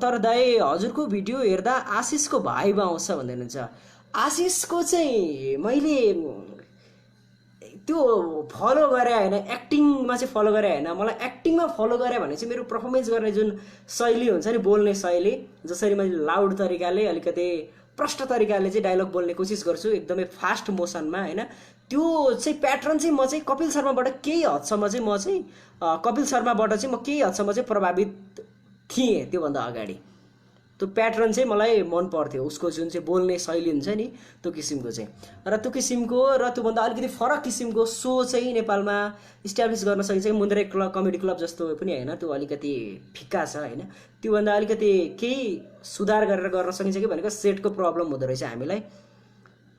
तर दाइ हजुरको भिडियो हेर्दा आशिषको भाइब आउँछ भन्दै हुनुहुन्छ। आशिषको चाहिँ मैले त्यो फलो गरे होइन, एक्टिङमा चाहिँ फलो गरे होइन। मलाई एक्टिङमा फलो गरे भने चाहिँ मेरो पर्फर्मेन्स गर्ने जुन शैली हुन्छ नि, बोल्ने शैली, जसरी मैले लाउड तरिकाले अलिकति प्रष्ट तरिकाले चाहिँ डायलग बोल्ने कोसिस गर्छु एकदमै फास्ट मोसनमा होइन, त्यो चाहिँ प्याटर्न चाहिँ म चाहिँ कपिल शर्माबाट केही हदसम्म चाहिँ प्रभावित थिएँ त्योभन्दा अगाडि। त्यो प्याटर्न चाहिँ मलाई मन पर्थ्यो, उसको जुन चाहिँ बोल्ने शैली हुन्छ नि त्यो किसिमको चाहिँ। र त्यो किसिमको र त्योभन्दा अलिकति फरक किसिमको सो चाहिँ नेपालमा इस्टाब्लिस गर्न सकिन्छ कि मुन्द्रे क्लब कमेडी क्लब जस्तो पनि होइन, त्यो अलिकति फिक्का छ होइन। त्योभन्दा अलिकति केही सुधार गरेर गर्न सकिन्छ कि भनेको सेटको प्रब्लम हुँदो रहेछ हामीलाई।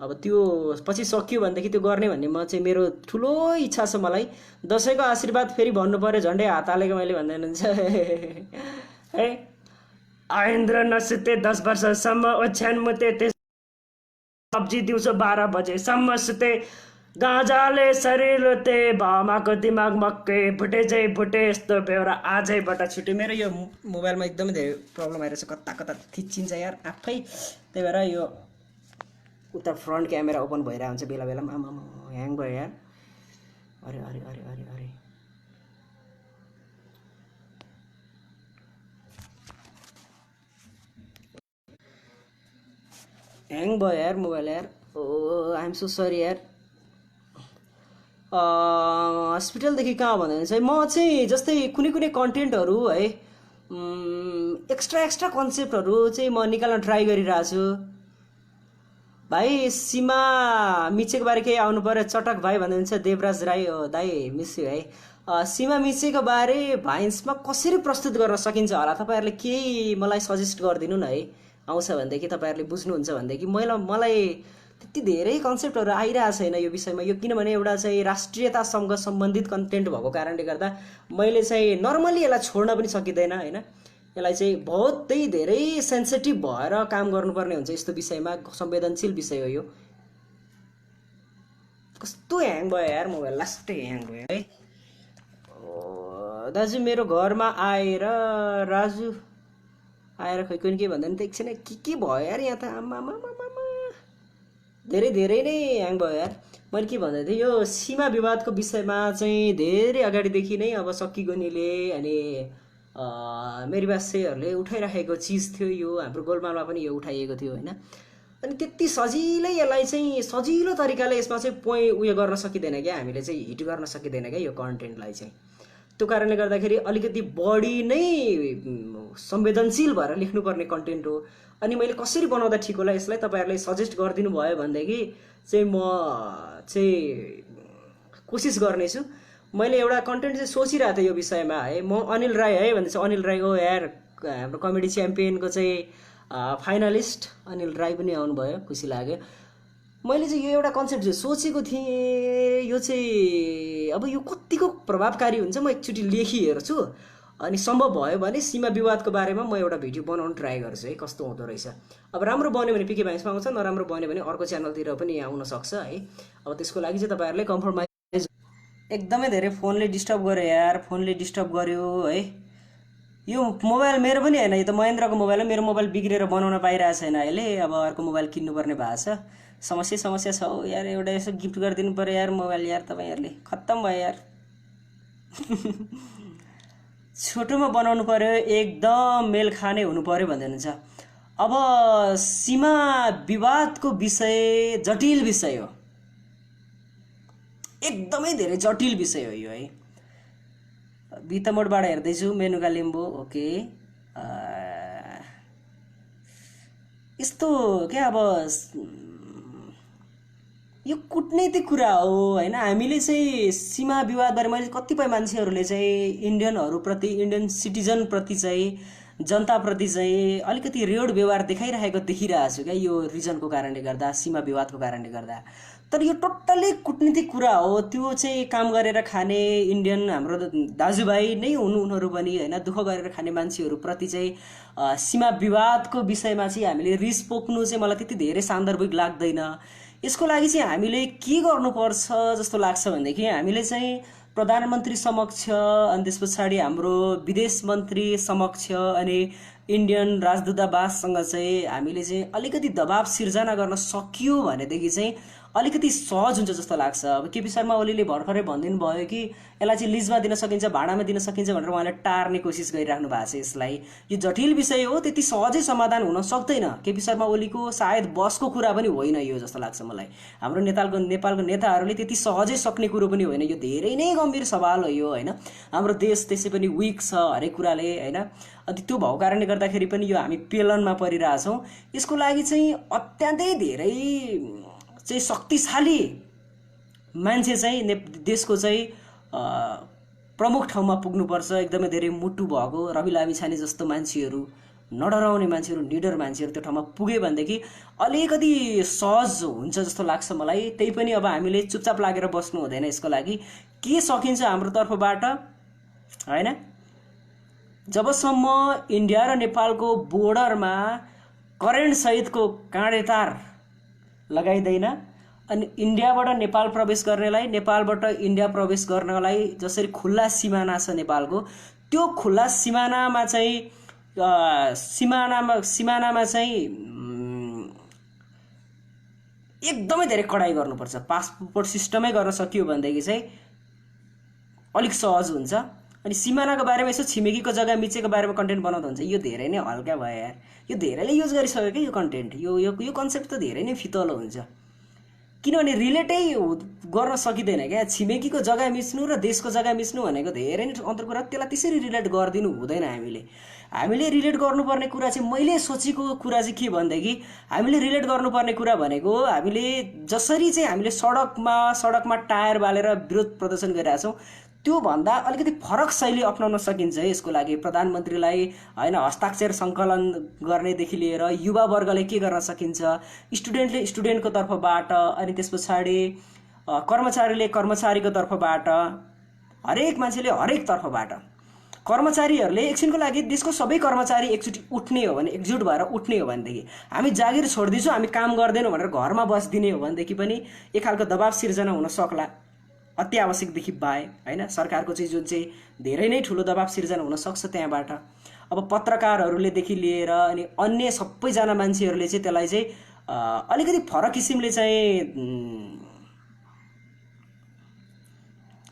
अब त्यो पछि सकियो भनेदेखि त्यो गर्ने भन्ने म चाहिँ मेरो ठुलो इच्छा छ मलाई। दसैँको आशीर्वाद फेरि भन्नु पऱ्यो झन्डै हात हालेको मैले भन्दैन हुन्छ है। आइन्द्र नसुते 10 वर्षसम्म ओछ्यान मुते त्यस सब्जी दिउँसो 12 बजेसम्म सुते गाँजाले शरीर लोते भामाको दिमाग मक्के भुटे चाहिँ भुटे यस्तो बेहोरा आजैबाट छुट्यो। मेरो यो मोबाइलमा एकदमै धेरै प्रब्लम आइरहेछ, कता कता थिचिन्छ यार आफै। त्यही भएर यो उता फ्रन्ट क्यामेरा ओपन भइरहेको हुन्छ बेला बेलामा। आमा ह्याङ भयो यार। अरे अरे अरे अरे अरे ह्याङ भयो यार मोबाइल यार। ओ आइएम सो सरी यार। हस्पिटलदेखि कहाँ भन्दा चाहिँ म चाहिँ जस्तै कुनै कुनै कन्टेन्टहरू है एक्स्ट्रा कन्सेप्टहरू चाहिँ म निकाल्न ट्राई गरिरहेको छु भाइ। सीमा मिचेको बारे केही आउनु पर्यो चटक भाइ भन्नुहुन्छ देवराज राई। हो दाइ मिस यु है। सीमा मिचेको बारे भाइन्समा कसरी प्रस्तुत गर्न सकिन्छ होला, तपाईँहरूले केही मलाई सजेस्ट गरिदिनु न है। आउँछ भनेदेखि तपाईँहरूले बुझ्नुहुन्छ भनेदेखि मलाई त्यति धेरै कन्सेप्टहरू आइरहेको छैन यो विषयमा। यो किनभने एउटा चाहिँ राष्ट्रियतासँग सम्बन्धित कन्टेन्ट भएको कारणले गर्दा मैले चाहिँ नर्मली यसलाई छोड्न पनि सकिँदैन होइन। यसलाई चाहिँ बहुतै धेरै सेन्सिटिभ भएर काम गर्नुपर्ने हुन्छ यस्तो विषयमा, संवेदनशील विषय हो यो। कस्तो ह्याङ भयो यार मोबाइल, लास्टै ह्याङ भयो है। दाजु मेरो घरमा आएर राजु आएर खै कोही के भन्दैन त एकछिन के भयो यार यहाँ त। आमा धेरै नै ह्याङ भयो यार। मैले के भन्दै थिएँ, यो सीमा विवादको विषयमा चाहिँ धेरै अगाडिदेखि नै अब सक्किगोनीले अनि मेरीबासेहरूले उठाइराखेको चिज थियो। यो हाम्रो गोलमालमा पनि यो उठाइएको थियो होइन। अनि त्यति सजिलै यसलाई चाहिँ सजिलो तरिकाले यसमा चाहिँ उयो गर्न सकिँदैन क्या, हामीले चाहिँ हिट गर्न सकिँदैन क्या यो कन्टेन्टलाई चाहिँ। त्यो कारणले गर्दाखेरि अलिकति बढी नै संवेदनशील भएर लेख्नुपर्ने कन्टेन्ट हो। अनि मैले कसरी बनाउँदा ठिक होला यसलाई तपाईँहरूले सजेस्ट गरिदिनु भयो भनेदेखि चाहिँ म चाहिँ कोसिस गर्नेछु। मैले एउटा कन्टेन्ट चाहिँ सोचिरहेको थिएँ यो विषयमा है। म अनिल राई है भन्दैछु, अनिल राई हो यार, हाम्रो कमेडी च्याम्पियनको चाहिँ फाइनलिस्ट अनिल राई पनि आउनुभयो, खुसी लाग्यो। मैले चाहिँ यो एउटा कन्सेप्ट चाहिँ सोचेको थिएँ, यो चाहिँ अब यो कतिको प्रभावकारी हुन्छ म एकचोटि लेखी हेर्छु अनि सम्भव भयो भने सीमा विवादको बारेमा म एउटा भिडियो बनाउन ट्राई गर्छु है, कस्तो हुँदो रहेछ। अब राम्रो बन्यो भने पिके भाइसमा आउँछ, नराम्रो बन्यो भने अर्को च्यानलतिर पनि आउन सक्छ है। अब त्यसको लागि चाहिँ तपाईँहरूले कम्प्रोमाइज एकदमै धेरै फोनले डिस्टर्ब गर्यो यार, फोनले डिस्टर्ब गर्यो है। यो मोबाइल मेरो पनि होइन, यो त महेन्द्रको मोबाइल हो। मेरो मोबाइल बिग्रेर बनाउन पाइरहेको छैन अहिले, अब अर्को मोबाइल किन्नुपर्ने भएको छ। समस्या छ हौ यार, एउटा यसो गिफ्ट गरिदिनु पर्यो यार मोबाइल यार, तपाईँहरूले खत्तम भयो यार। छोटोमा बनाउनु पर्यो, एकदम मेल खाने हुनु पर्यो भन्दै हुनुहुन्छ। अब सीमा विवादको विषय जटिल विषय हो, एकदमै धेरै जटिल विषय हो यो है। बितमोडबाट हेर्दैछु, मेनुका लिम्बू ओके। यस्तो क्या अब यो कूटनैतिक कुरा हो होइन। हामीले चाहिँ सीमा विवादबारे मैले कतिपय मान्छेहरूले चाहिँ इन्डियनहरूप्रति, इन्डियन सिटिजनप्रति चाहिँ, जनताप्रति चाहिँ अलिकति रेड व्यवहार देखाइरहेको देखिरहेको छु क्या यो रिजनको कारणले गर्दा, सीमा विवादको कारणले गर्दा। तर यो टोटल्ली कूटनीतिक कुरा हो, त्यो चाहिँ काम गरेर खाने इन्डियन हाम्रो दाजुभाइ नै हुनु उनीहरू पनि होइन। दुःख गरेर खाने मान्छेहरूप्रति चाहिँ सीमा विवादको विषयमा चाहिँ हामीले रिस पोख्नु चाहिँ मलाई त्यति धेरै सान्दर्भिक लाग्दैन। यसको लागि चाहिँ हामीले के गर्नुपर्छ जस्तो लाग्छ भनेदेखि हामीले चाहिँ प्रधानमन्त्री समक्ष अनि त्यस पछाडि हाम्रो विदेश मन्त्री समक्ष अनि इन्डियन राजदूतावाससँग चाहिँ हामीले चाहिँ अलिकति दबाब सिर्जना गर्न सकियो भनेदेखि चाहिँ अलिकति सहज हुन्छ जस्तो लाग्छ। अब केपी शर्मा ओलीले भर्खरै भनिदिनु भयो कि यसलाई चाहिँ लिजमा दिन सकिन्छ, भाडामा दिन सकिन्छ भनेर उहाँले टार्ने कोसिस गरिराख्नु भएको छ यसलाई। यो जटिल विषय हो, त्यति सहजै समाधान हुन सक्दैन। केपी शर्मा ओलीको सायद बसको कुरा पनि होइन यो जस्तो लाग्छ मलाई। हाम्रो नेपालको नेताहरूले त्यति सहजै सक्ने कुरो पनि होइन। यो धेरै नै गम्भीर सवाल हो यो, होइन। हाम्रो देश त्यसै पनि विक छ हरेक कुराले, होइन। अनि त्यो भएको कारणले गर्दाखेरि पनि यो हामी पेलनमा परिरहेछौँ। यसको लागि चाहिँ अत्यन्तै धेरै चाहिँ शक्तिशाली मान्छे चाहिँ देशको चाहिँ प्रमुख ठाउँमा पुग्नुपर्छ। एकदमै धेरै मुटु भएको रवि लामिछाने जस्तो मान्छेहरू, नडराउने मान्छेहरू, निडर मान्छेहरू त्यो ठाउँमा पुगे भनेदेखि अलिकति सहज हुन्छ जस्तो लाग्छ मलाई। त्यही पनि अब हामीले चुपचाप लागेर बस्नु हुँदैन। यसको लागि के सकिन्छ हाम्रो तर्फबाट, होइन। जबसम्म इन्डिया र नेपालको बोर्डरमा करेन्ट सहितको काँडेतार लगाइँदैन अनि इन्डियाबाट नेपाल प्रवेश गर्नेलाई, नेपालबाट इन्डिया प्रवेश गर्नलाई जसरी खुल्ला सिमाना छ नेपालको, त्यो खुल्ला सिमानामा चाहिँ सिमानामा चाहिँ एकदमै धेरै कडाइ गर्नुपर्छ। पासपोर्ट सिस्टमै गर्न सकियो भनेदेखि चाहिँ अलिक सहज हुन्छ। अनि सिमानाको बारेमा यसो छिमेकीको जग्गा मिचेको बारेमा कन्टेन्ट बनाउँदा हुन्छ, यो धेरै नै हल्का भयो यार। यो धेरैले युज गरिसक्यो क्या यो कन्टेन्ट। यो कन्सेप्ट त धेरै नै फितलो हुन्छ, किनभने रिलेटै गर्न सकिँदैन क्या। छिमेकीको जग्गा मिच्नु र देशको जग्गा मिच्नु भनेको धेरै नै अन्तर कुरा। त्यसलाई त्यसरी रिलेट गरिदिनु हुँदैन। हामीले रिलेट गर्नुपर्ने कुरा चाहिँ, मैले सोचेको कुरा चाहिँ के भनेदेखि, हामीले रिलेट गर्नुपर्ने कुरा भनेको हामीले जसरी चाहिँ हामीले सडकमा टायर बालेर विरोध प्रदर्शन गरिरहेछौँ त्यो भन्दा अलिकति फरक शैली अपनाउन सकिन्छ। यसको लागि प्रधानमन्त्रीलाई, होइन, हस्ताक्षर सङ्कलन गर्नेदेखि लिएर युवा वर्गले के गर्न सकिन्छ, स्टुडेन्टले स्टुडेन्टको तर्फबाट, अनि त्यस पछाडि कर्मचारीले कर्मचारीको तर्फबाट, हरेक मान्छेले हरेक तर्फबाट। कर्मचारीहरूले एकछिनको लागि देशको सबै कर्मचारी एकचोटि उठ्ने हो भने, एकजुट भएर उठ्ने हो भनेदेखि, हामी जागिर छोडिदिन्छौँ, हामी काम गर्दैनौँ भनेर घरमा बसिदिने हो भनेदेखि पनि एक खालको दबाव सिर्जना हुन सक्ला, अति आवश्यकदेखि बाहेक, होइन। सरकारको चाहिँ जुन चाहिँ धेरै नै ठुलो दबाव सिर्जना हुन सक्छ त्यहाँबाट। अब पत्रकारहरूलेदेखि लिएर अनि अन्य सबैजना मान्छेहरूले चाहिँ त्यसलाई चाहिँ अलिकति फरक किसिमले चाहिँ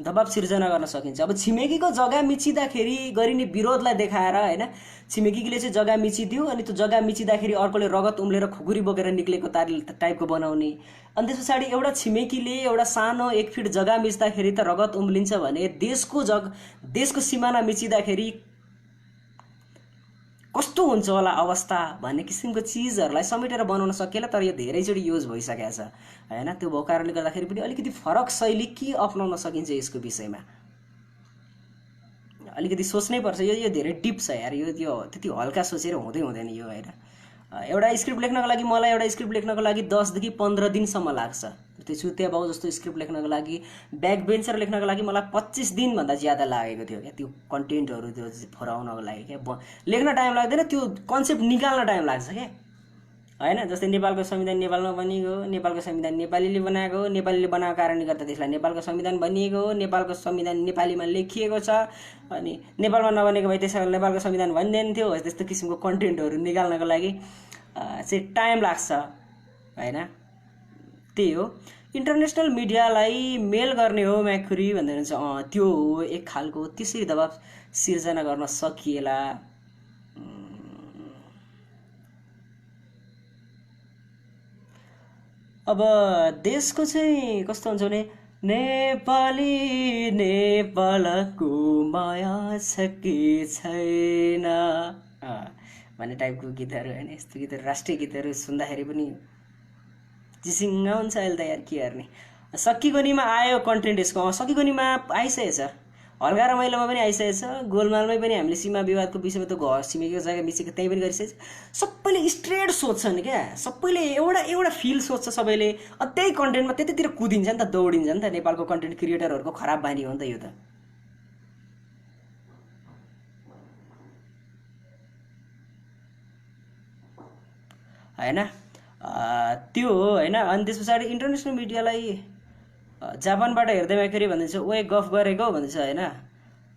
दबाव सिर्जना गर्न सकिन्छ। अब छिमेकीको जग्गा मिचिँदाखेरि गरिने विरोधलाई देखाएर, होइन, छिमेकीले चाहिँ जग्गा मिचिदियो अनि त्यो जग्गा मिचिँदाखेरि अर्कोले रगत उम्लेर खुकुरी बोकेर निक्लेको टाइपको बनाउने। अनि त्यस पछाडि एउटा छिमेकीले एउटा सानो 1 फिट जग्गा मिच्दाखेरि त रगत उम्लिन्छ भने देशको सिमाना मिचिँदाखेरि कस्तो हुन्छ होला अवस्था भन्ने किसिमको चिजहरूलाई समेटेर बनाउन सकिएला। तर यो धेरैचोटि युज भइसकेको छ, होइन। त्यो भएको कारणले गर्दाखेरि पनि अलिकति फरक शैली के अपनाउन सकिन्छ यसको विषयमा अलिकति सोच्नै पर्छ। यो धेरै डिप छ यार। यो त्यति हल्का सोचेर हुँदैन यो, होइन। एउटा स्क्रिप्ट लेख्नको लागि मलाई 10 देखि 15 दिनसम्म लाग्छ। त्यो चुतिया बाउ जस्तो स्क्रिप्ट लेख्नको लागि, ब्याक बेन्चर लेख्नको लागि मलाई 25 दिनभन्दा ज्यादा लागेको थियो क्या। त्यो कन्टेन्टहरू त्यो फोराउनको लागि क्या। लेख्न टाइम लाग्दैन, त्यो कन्सेप्ट निकाल्न टाइम लाग्छ क्या, होइन। जस्तै नेपालको संविधान नेपालमा बनिएको, नेपालको संविधान नेपालीले बनाएको, नेपालीले बनाएको कारणले गर्दा त्यसलाई नेपालको संविधान बनिएको, नेपालको संविधान नेपालीमा लेखिएको छ, अनि नेपालमा नबनेको भए त्यसलाई नेपालको संविधान भनिँदैन थियो। त्यस्तो किसिमको कन्टेन्टहरू निकाल्नको लागि चाहिँ टाइम लाग्छ, होइन। त्यही हो। इन्टरनेसनल मिडियालाई मेल गर्ने हो म्याकुरी भन्दै हुन्छ। त्यो हो एक खालको, त्यसरी दबाब सिर्जना गर्न सकिएला। अब देशको चाहिँ कस्तो हुन्छ भने, नेपाली नेपालको माया छ कि छैन भन्ने टाइपको गीतहरू, होइन। यस्तो गीतहरू, राष्ट्रिय गीतहरू सुन्दाखेरि पनि जिसिङ हुन्छ अहिले त यार, के गर्ने। सक्कीगनीमा आयो कन्टेन्ट यसको, सक्कीगनीमा आइसकेको छ, हल्का रमाइलोमा पनि आइसकेको छ, गोलमालमै पनि हामीले सीमा विवादको विषयमा त घर छिमेकीको जग्गा मिचेको त्यहीँ पनि गरिसकेको छ। सबैले स्ट्रेट सोध्छन् क्या, सबैले एउटा फिल सोध्छ सबैले। त्यही कन्टेन्टमा त्यतैतिर कुदिन्छ नि त, दौडिन्छ नि त। नेपालको कन्टेन्ट क्रिएटरहरूको खराब बानी हो नि त यो त, होइन। त्यो हो, होइन। अनि त्यस पछाडि इन्टरनेसनल मिडियालाई जापानबाट हेर्दैखेरि भन्दैछ, ओए गफ गरेको भन्दैछ, होइन।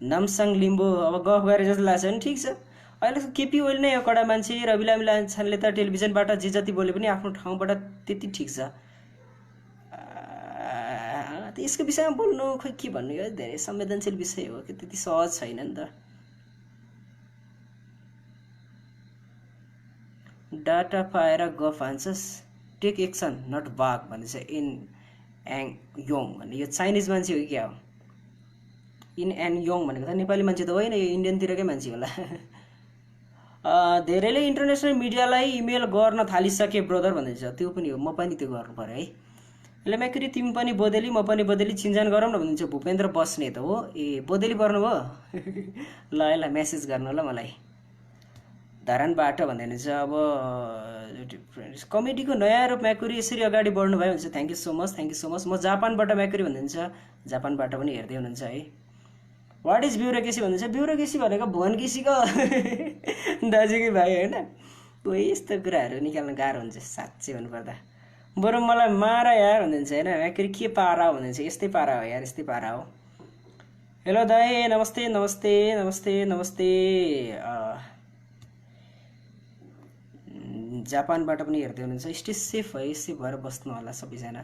नामसाङ लिम्बू अब गफ गरे जस्तो लाग्छ भने ठिक छ। अहिले केपी ओली नै हो कडा मान्छे, रवि लामिछानेले त टेलिभिजनबाट जे जति बोले पनि आफ्नो ठाउँबाट त्यति ठिक छ। यसको विषयमा बोल्नु खोइ के भन्नु, यो धेरै संवेदनशील विषय हो कि त्यति सहज छैन नि त। डाटा पाएर गफ हान्छस्, टेक एक्सन नट बाग भनेछ इन एङ योङ भन्ने। यो चाइनिज मान्छे हो कि क्या हो? इन एन योङ भनेको त नेपाली मान्छे त होइन, यो इन्डियनतिरकै मान्छे होला। धेरैले इन्टरनेसनल मिडियालाई इमेल गर्न थालिसके ब्रदर भन्दैछ, त्यो पनि हो, म पनि त्यो गर्नु पर्यो है। ल म्याक्री तिमी पनि बोदेली म पनि बोदेली चिन्जान गरौँ न भनिदिन्छ भूपेन्द्र बस्नेत हो। ए बोदेली पर्नुभयो? ल ल मेसेज गर्नु ल मलाई। धरानबाट भन्दै हुनुहुन्छ अब कमेडीको नयाँ रूप म्याकुरी यसरी अगाडि बढ्नु भयो हुन्छ। Thank you so much, thank you so much. म जापानबाट म्याकुरी भन्नुहुन्छ, जापानबाट पनि हेर्दै हुनुहुन्छ है। वाट इज ब्युरोक्रेसी भन्नुहुन्छ, ब्युरोक्रेसी भनेको भुवन केसीको दाजुकै भाइ होइन। कोही यस्तो कुराहरू निकाल्न गाह्रो हुन्छ साँच्चै भन्नुपर्दा। बरु मलाई मारा यार भन्नुहुन्छ होइन। म्याकुरी के पारा हो भन्नुहुन्छ, यस्तै पारा हो यार, यस्तै पारा हो। हेलो दाइ, नमस्ते नमस्ते नमस्ते नमस्ते। जापानबाट पनि हेर्दै हुनुहुन्छ, स्टे सेफ है, सेफ भएर बस्नु होला सबैजना।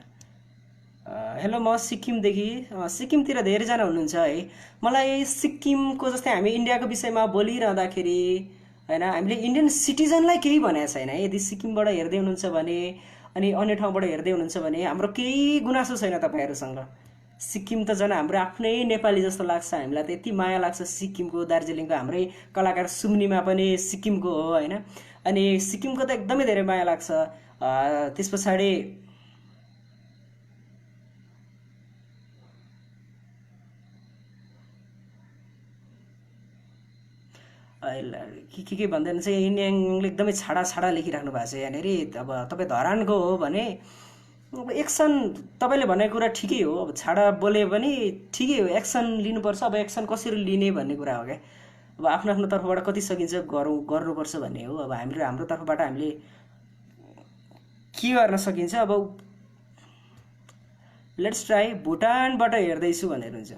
हेलो म सिक्किमदेखि, सिक्किमतिर धेरैजना हुनुहुन्छ है। मलाई सिक्किमको जस्तै हामी इन्डियाको विषयमा बोलिरहँदाखेरि होइन, हामीले इन्डियन सिटिजनलाई केही भनेको छैन है। यदि सिक्किमबाट हेर्दै हुनुहुन्छ भने अनि अन्य ठाउँबाट हेर्दै हुनुहुन्छ भने हाम्रो केही गुनासो छैन तपाईँहरूसँग। सिक्किम त झन् हाम्रो आफ्नै नेपाली जस्तो लाग्छ हामीलाई त, यति माया लाग्छ सिक्किमको, दार्जिलिङको हाम्रै कलाकार सुम्निमा पनि सिक्किमको हो होइन। अनि सिक्किमको त एकदमै धेरै माया लाग्छ। त्यस पछाडि के भन्दै हुनुहुन्छ, यिनीहरूले एकदमै छाडा छाडा लेखिराख्नु भएको छ यहाँनिर। अब तपाईँ धरानको हो भने अब एक्सन, तपाईँले भनेको कुरा ठिकै हो, अब छाडा बोले पनि ठिकै हो, एक्सन लिनुपर्छ। अब एक्सन कसरी लिने भन्ने कुरा हो क्या। अब आफ्नो आफ्नो तर्फबाट कति सकिन्छ गर्नुपर्छ भन्ने हो। अब हाम्रो तर्फबाट हामीले के गर्न सकिन्छ, अब लेट्स ट्राई। भुटानबाट हेर्दैछु भनेर हुन्छ।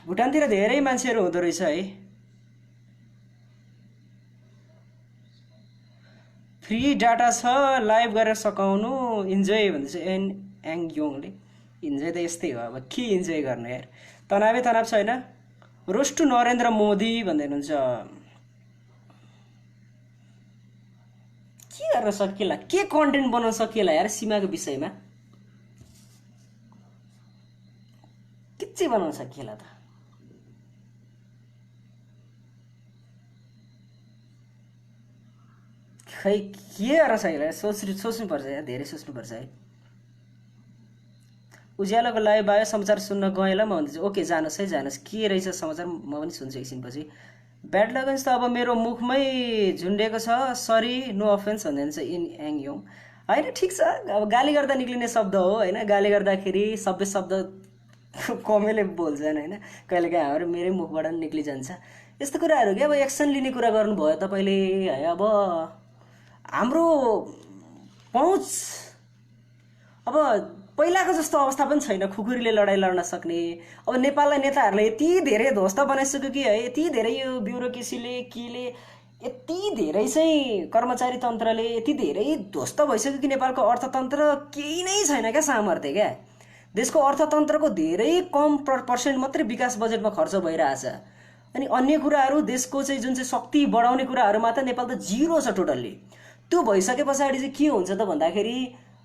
भुटानतिर धेरै मान्छेहरू हुँदो रहेछ है। फ्री डाटा छ, लाइभ गरेर सकाउनु, इन्जोय भन्दैछ एङ योङले। इन्जोय त यस्तै हो, अब के इन्जोय गर्नु यार, तनावै तनाव छैन। रोस्ट टु नरेन्द्र मोदी भन्दै हुनुहुन्छ। के गर्न सकिएला, के कन्टेन्ट बनाउन सकिएला यार सीमाको विषयमा, के चाहिँ बनाउन सकिएला त। खै के गर्न सकिएला, सोच्नुपर्छ यार, धेरै सोच्नुपर्छ है। उज्यालोको लाइभ आयो, समाचार सुन्न गएँ ल म भन्दैछु। ओके जानुहोस् है, जानुहोस्, के रहेछ समाचार म पनि सुन्छु एकछिनपछि। ब्याड लगन्स त अब मेरो मुखमै झुन्डेको छ, सरी नो अफेन्स भन्दै हुन्छ इन एङ योङ होइन। ठिक छ, अब गाली गर्दा निक्लिने शब्द हो होइन, गाली गर्दाखेरि सबै शब्द कमैले बोल्छन् होइन, कहिलेकाहीँ हाम्रो मेरै मुखबाट पनि निक्लिजान्छ यस्तो कुराहरू क्या। अब एक्सन लिने कुरा गर्नुभयो तपाईँले है। अब हाम्रो पहुँच अब पहिलाको जस्तो अवस्था पनि छैन खुकुरीले लडाइँ लड्न सक्ने। अब नेपाललाई नेताहरूले यति धेरै ध्वस्त बनाइसक्यो कि है, यति धेरै यो ब्युरोक्रेसीले केले यति धेरै चाहिँ कर्मचारी तन्त्रले यति धेरै ध्वस्त भइसक्यो कि नेपालको अर्थतन्त्र केही नै छैन क्या, सामर्थ्य क्या। देशको अर्थतन्त्रको धेरै कम पर्सेन्ट मात्रै विकास बजेटमा खर्च भइरहेछ। अनि अन्य कुराहरू देशको चाहिँ जुन चाहिँ शक्ति बढाउने कुराहरूमा त नेपाल त जिरो छ टोटल्ली। त्यो भइसके पछाडि चाहिँ के हुन्छ त भन्दाखेरि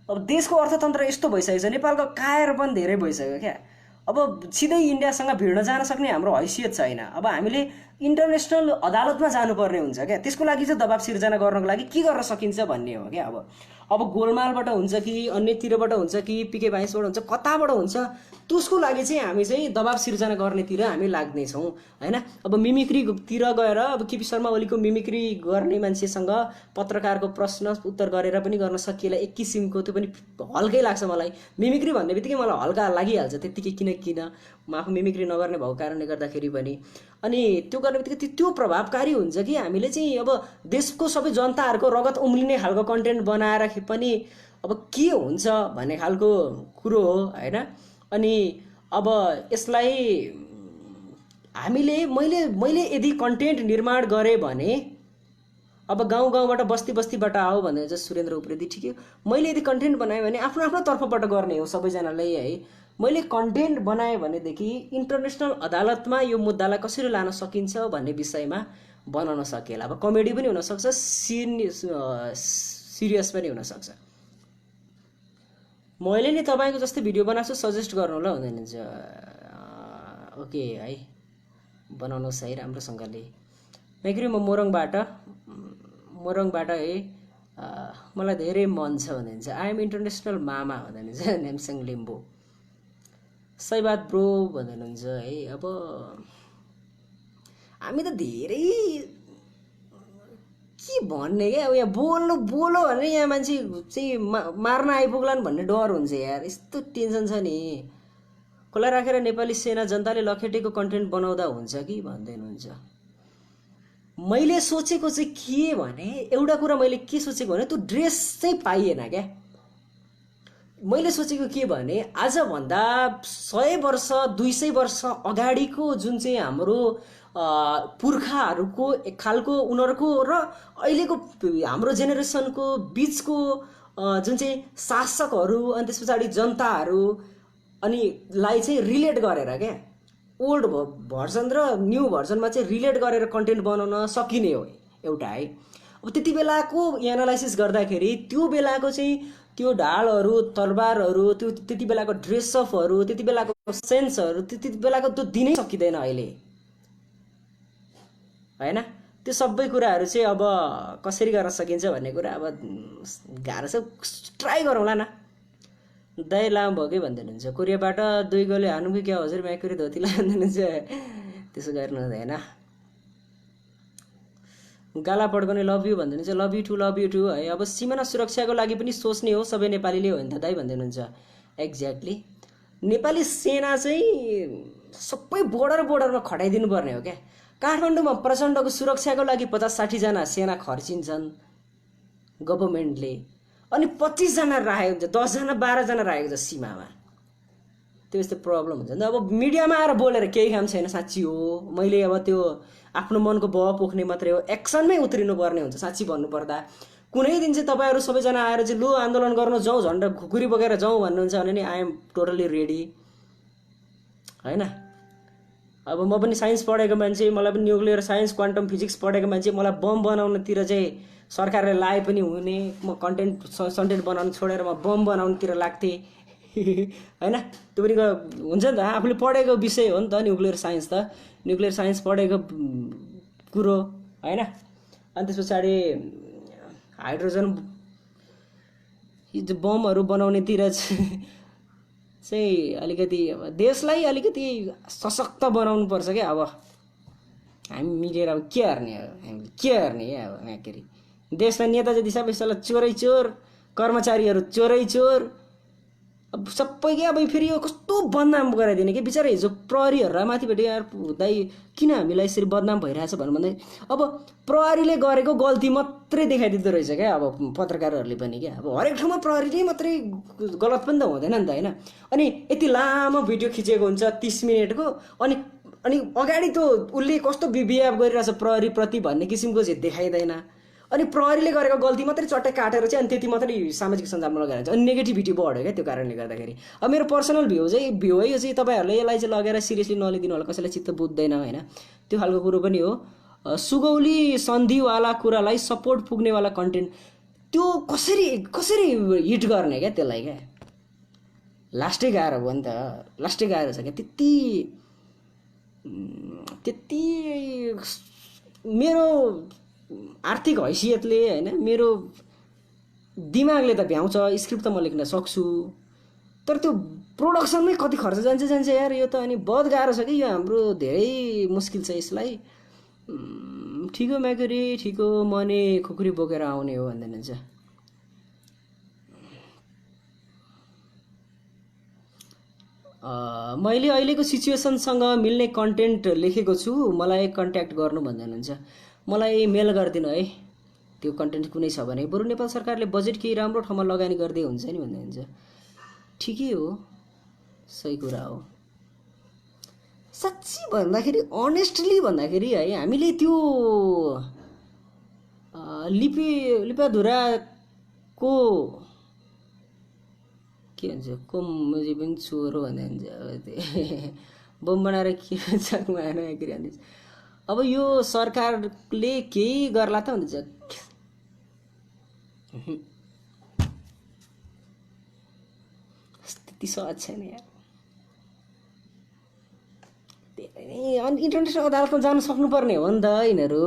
अब देशको अर्थतन्त्र यस्तो भइसकेको छ, नेपालको कायर पनि धेरै भइसक्यो क्या। अब सिधै इन्डियासँग भिड्न जान सक्ने हाम्रो हैसियत छैन। अब हामीले इन्टरनेसनल अदालतमा जानुपर्ने हुन्छ क्या। त्यसको लागि चाहिँ दबाब सिर्जना गर्नको लागि के गर्न सकिन्छ भन्ने हो क्या। अब गोलमालबाट हुन्छ कि अन्यतिरबाट हुन्छ कि पिके भाइसबाट हुन्छ, कताबाट हुन्छ, त्यसको लागि चाहिँ हामी चाहिँ दबाब सिर्जना गर्नेतिर हामी लाग्नेछौँ होइन। अब मिमिक्रीतिर गएर अब केपी शर्मा ओलीको मिमिक्री गर्ने मान्छेसँग पत्रकारको प्रश्न उत्तर गरेर पनि गर्न सकिएला एक किसिमको, त्यो पनि हल्कै लाग्छ मलाई। मिमिक्री भन्ने बित्तिकै मलाई हल्का लागिहाल्छ त्यत्तिकै, किन म आफू मिमिक्री नगर्ने भएको कारणले गर्दाखेरि पनि। अनि त्यो गर्ने बित्तिकै त्यो प्रभावकारी हुन्छ कि हामीले चाहिँ अब देशको सबै जनताहरूको रगत उम्लिने खालको कन्टेन्ट बनाएर पनि अब के हुन्छ भन्ने खालको कुरो हो होइन। अनि अब यसलाई हामीले मैले यदि कन्टेन्ट निर्माण गरेँ भने अब गाउँ गाउँबाट बस्ती बस्तीबाट आओ भनेर चाहिँ सुरेन्द्र उप्रेती ठिकै हो। मैले यदि कन्टेन्ट बनाएँ भने आफ्नो आफ्नो तर्फबाट गर्ने हो सबैजनाले है। मैले कन्टेन्ट बनाएँ भनेदेखि इन्टरनेसनल अदालतमा यो मुद्दालाई कसरी लान सकिन्छ भन्ने विषयमा बनाउन सकेला। अब कमेडी पनि हुनसक्छ, सिरियस पनि हुनसक्छ। मैले नि तपाईँको जस्तै भिडियो बनाएको छु, सजेस्ट गर्नु ल हुँदैन ओके है, बनाउनुहोस् है राम्रोसँगले। मेक्री म मोरङबाट है मलाई धेरै मन छ भन्नुहुन्छ। आइएम इन्टरनेसनल मामा भन्नुहुन्छ नेमसेङ लिम्बू। सही बात ब्रो भन्नुहुन्छ है। अब हामी त धेरै के भन्ने क्या, अब यहाँ बोलो भने यहाँ मान्छे चाहिँ मार्न आइपुग्लान् भन्ने डर हुन्छ यार। यस्तो टेन्सन छ नि। कसलाई राखेर नेपाली सेना जनताले लखेटेको कन्टेन्ट बनाउँदा हुन्छ कि भन्दै हुनुहुन्छ। मैले सोचेको चाहिँ के भने, एउटा कुरा मैले के सोचेको भने त्यो ड्रेस चाहिँ पाइएन क्या। मैले सोचेको के भने आजभन्दा 100 वर्ष 200 वर्ष अगाडिको जुन चाहिँ हाम्रो पुर्खाहरूको एक खालको उनीहरूको र अहिलेको हाम्रो जेनेरेसनको बिचको जुन चाहिँ शासकहरू अनि त्यस पछाडि जनताहरू अनि लाई चाहिँ रिलेट गरेर क्या, ओल्ड भर्जन र न्यू भर्जनमा चाहिँ रिलेट गरेर कन्टेन्ट बनाउन सकिने हो एउटा है। अब त्यति बेलाको एनालाइसिस गर्दाखेरि त्यो बेलाको चाहिँ त्यो ढालहरू तरबारहरू, त्यो त्यति बेलाको ड्रेसअपहरू, त्यति बेलाको सेन्सहरू, त्यति बेलाको त्यो दिनै सकिँदैन अहिले हैन। त्यो सबै कुराहरू चाहिँ अब कसरी गर्न सकिन्छ भन्ने कुरा अब गाह्रो छ, ट्राई गरौँला न। दाइ लामो भयो कि भन्दै हुनुहुन्छ। कोरियाबाट 2 गोले हानु कि क्या हजुर म्याकुरी धोतीलाई भन्दै हुनुहुन्छ। त्यसो गर्नु हुँदैन। गाला पड्काउने लभ यु भन्दै हुनुहुन्छ। लभ यु टु है। अब सीमाना सुरक्षाको लागि पनि सोच्ने हो सबै नेपालीले हो नि त दाइ भन्दै हुनुहुन्छ। एक्ज्याक्टली। नेपाली सेना चाहिँ सबै बोर्डरमा खटाइदिनु पर्ने हो क्या। काठमाडौँमा प्रचण्डको सुरक्षाको लागि 50-60 जना सेना खर्चिन्छन् गभर्मेन्टले, अनि 25 जना राखेको हुन्छ, 10 जना 12 जना राखेको छ सीमामा। त्यो यस्तो प्रब्लम हुन्छ नि त। अब मिडियामा आएर बोलेर केही काम छैन, साँच्ची हो। मैले अब त्यो आफ्नो मनको बह पोख्ने मात्रै हो, एक्सनमै उत्रिनु पर्ने हुन्छ साँच्ची भन्नुपर्दा। कुनै दिन चाहिँ तपाईँहरू सबैजना आएर चाहिँ लु आन्दोलन गर्न जाउँ, झन्डा खुकुरी बोकेर जाउँ भन्नुहुन्छ भने नि आई एम टोटली रेडी हैन। अब म पनि साइन्स पढेको मान्छे, मलाई पनि न्युक्लियर साइन्स क्वान्टम फिजिक्स पढेको मान्छे, मलाई बम बनाउनतिर चाहिँ सरकारले लाए पनि हुने। म कन्टेन्ट बनाउनु छोडेर म बम बनाउनुतिर लाग्थेँ हैन। त्यो पनि हुन्छ नि त, आफूले पढेको विषय हो नि त न्युक्लियर साइन्स। त न्युक्लियर साइन्स पढेको कुरो हैन। अनि त्यस पछाडि हाइड्रोजन बमहरू बनाउनेतिर चाहिँ अलिकति अब देशलाई अलिकति सशक्त बनाउनु पर्छ क्या। अब हामी मिलेर अब के गर्ने, हामीले के गर्ने अब यहाँखेरि देशमा नेता जति सबै सल्लाह चोरै चोर, कर्मचारीहरू चोरै चोर। अब सबै के अब फेरि यो कस्तो बदनाम गराइदिने कि बिचारा। हिजो प्रहरीहरूलाई माथिबाट यार दाइ किन हामीलाई यसरी बदनाम भइरहेछ भन्दै अब प्रहरीले गरेको गल्ती मात्रै देखाइदिँदो रहेछ क्या। अब पत्रकारहरूले पनि क्या, अब हरेक ठाउँमा प्रहरीले मात्रै गलत पनि त हुँदैन नि त हैन। अनि यति लामो भिडियो खिचेको हुन्छ 30 मिनटको, अनि अगाडि त उसले कस्तो बिहेभ गरिरहेछ प्रहरीप्रति भन्ने किसिमको चाहिँ देखाइँदैन। अनि प्रहरीले गरेको गल्ती मात्रै चट्टै काटेर चाहिँ अनि त्यति मात्रै सामाजिक सञ्जालमा लगाएर चाहिँ अनि नेगेटिभिटी बढ्यो क्या। त्यो कारणले गर्दाखेरि अब मेरो पर्सनल भ्यू है यो चाहिँ तपाईँहरूले यसलाई चाहिँ लगेर सिरियसली नलिदिनु होला, कसैलाई चित्त बुझ्दैन हैन। त्यो खालको कुरो पनि हो। सुगौली सन्धिवाला कुरालाई सपोर्ट पुग्नेवाला कन्टेन्ट त्यो कसरी हिट गर्ने क्या त्यसलाई क्या। लास्टै गाह्रो भयो नि त, लास्टै गाह्रो छ क्या। त्यति मेरो आर्थिक हैसियतले हैन, मेरो दिमागले त भ्याउँछ, स्क्रिप्ट त म लेख्न सक्छु, तर त्यो प्रोडक्सनमै कति खर्च जान्छ यार। यो त अनि बहुत गाह्रो छ कि यो हाम्रो धेरै मुस्किल छ यसलाई। ठिक हो म्याकुरी, ठिक हो, मने खुकुरी बोकेर आउने हो भन्दै हुन्छ। मैले अहिलेको सिचुएसनसँग मिल्ने कन्टेन्ट लेखेको छु, मलाई कन्ट्याक्ट गर्नु भन्दै हुनुहुन्छ। मलाई मेल गरिदिनु है त्यो कन्टेन्ट कुनै छ भने। बरु नेपाल सरकारले बजेट केही राम्रो ठाउँमा लगानी गर्दै हुन्छ नि भन्दै हुन्छ। ठिकै हो, सही कुरा हो। साँच्ची भन्दाखेरि, अनेस्टली भन्दाखेरि है, हामीले त्यो लिपाधुराको के भन्छ कोमजी पनि चोरो भन्दै हुन्छ बम बनाएर के चाकमा आइरहन्छ। अब यो सरकारले केही गर्ला त भन्छ स्थिति सहज छैन यार। धेरै नै अनि इन्टरनेसनल अदालतमा जान सक्नुपर्ने हो नि त यिनीहरू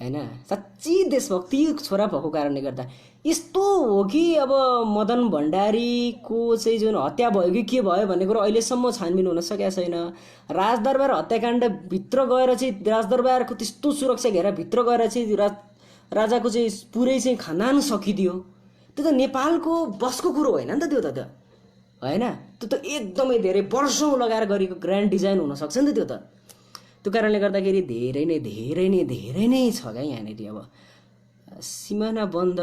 हैन। साँच्ची देशभक्ति छोरा भएको कारणले गर्दा यस्तो हो कि अब मदन भण्डारीको चाहिँ जुन हत्या भयो कि के भयो भन्ने कुरो अहिलेसम्म छानबिन हुन सकेको छैन। राजदरबार हत्याकाण्ड भित्र गएर चाहिँ राजदरबारको त्यस्तो सुरक्षा घेरा भित्र गएर चाहिँ राजाको चाहिँ पुरै चाहिँ खानदान सकिदियो। त्यो त नेपालको बसको कुरो होइन नि त त्यो त हैन। त्यो त एकदमै धेरै वर्षौँ लगाएर गरेको ग्रान्ड डिजाइन हुनसक्छ नि त त्यो त। त्यो कारणले गर्दाखेरि धेरै नै छ क्या यहाँनिर। अब सिमाना बन्द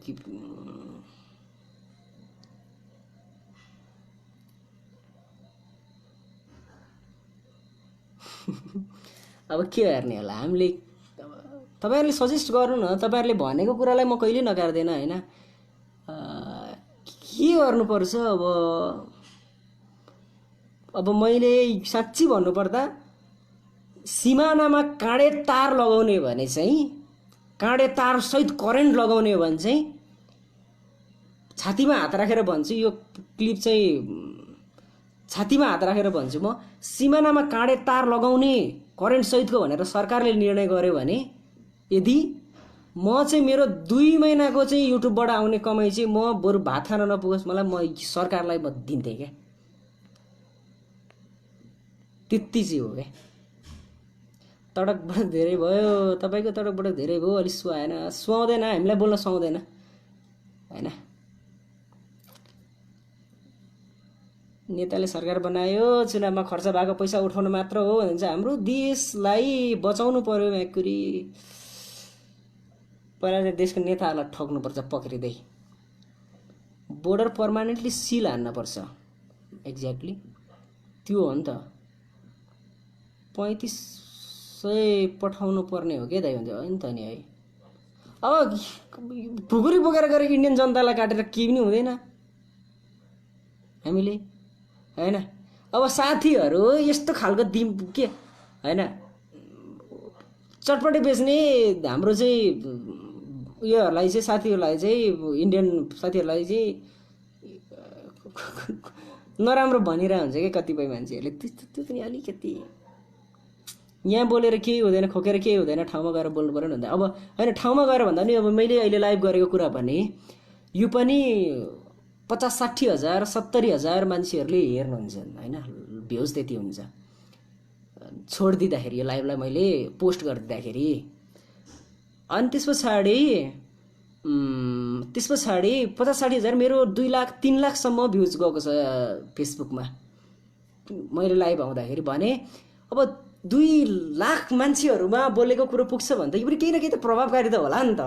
कि अब के गर्ने होला हामीले। तपाईँहरूले सजेस्ट गर्नु न, तपाईँहरूले भनेको कुरालाई म कहिल्यै नकार्दैन हैन। के गर्नुपर्छ अब मैले साँच्ची भन्नुपर्दा सिमानामा काँडे तार लगाउने भने चाहिँ काँडे तार सहित करेन्ट लगाउने हो भने चाहिँ छातीमा हात राखेर भन्छु, यो क्लिप चाहिँ छातीमा हात राखेर भन्छु म, सिमानामा काँडे तार लगाउने करेन्ट सहितको भनेर सरकारले निर्णय गर्यो भने यदि म चाहिँ मेरो 2 महिनाको चाहिँ युट्युबबाट आउने कमाइ चाहिँ म बरु भात खान नपुगोस् मलाई, म सरकारलाई म दिन्थेँ क्या। त्यति चाहिँ हो क्या। तडकबाट धेरै भयो, तपाईँको तडकबाट धेरै भयो, अलिक सुहाउँदैन, हामीलाई बोल्न सुहाउँदैन हैन। नेताले सरकार बनायो, चुनावमा खर्च भएको पैसा उठाउनु मात्र हो भने चाहिँ हाम्रो देशलाई बचाउनु पर्यो। म्याकुरी पहिला चाहिँ देशको नेताहरूलाई ठग्नुपर्छ पक्रिँदै, बोर्डर पर्मानेन्टली सिल हान्नुपर्छ। एक्ज्याक्टली त्यो हो नि त। 3500 पठाउनु पर्ने हो क्या दाइ भन्छ होइन त नि है। अब भुकुरी बोकेर गएर इन्डियन जनतालाई काटेर केही पनि हुँदैन हामीले हैन। अब साथीहरू यस्तो खालको के हैन चटपटे बेच्ने हाम्रो चाहिँ उयोहरूलाई चाहिँ साथीहरूलाई चाहिँ इन्डियन साथीहरूलाई चाहिँ नराम्रो भनिरहेको हुन्छ क्या कतिपय मान्छेहरूले। त्यो पनि अलिकति यहाँ बोलेर केही हुँदैन, खोकेर केही हुँदैन, ठाउँमा गएर बोल्नु पर्यो नि त। अब होइन ठाउँमा गएर भन्दा नि अब मैले अहिले लाइभ गरेको कुरा भने यो पनि 50-60 हजार 70 हजार मान्छेहरूले हेर्नुहुन्छ होइन, भ्युज त्यति हुन्छ। छोडिदिँदाखेरि यो लाइभलाई मैले पोस्ट गरिदिँदाखेरि अनि त्यस पछाडि 50-60 हजार मेरो 2 लाख 3 लाखसम्म भ्युज गएको छ फेसबुकमा मैले लाइभ आउँदाखेरि भने। अब 2 लाख मान्छेहरूमा बोलेको कुरो पुग्छ भने त यो पनि केही न केही त प्रभावकारी त होला नि त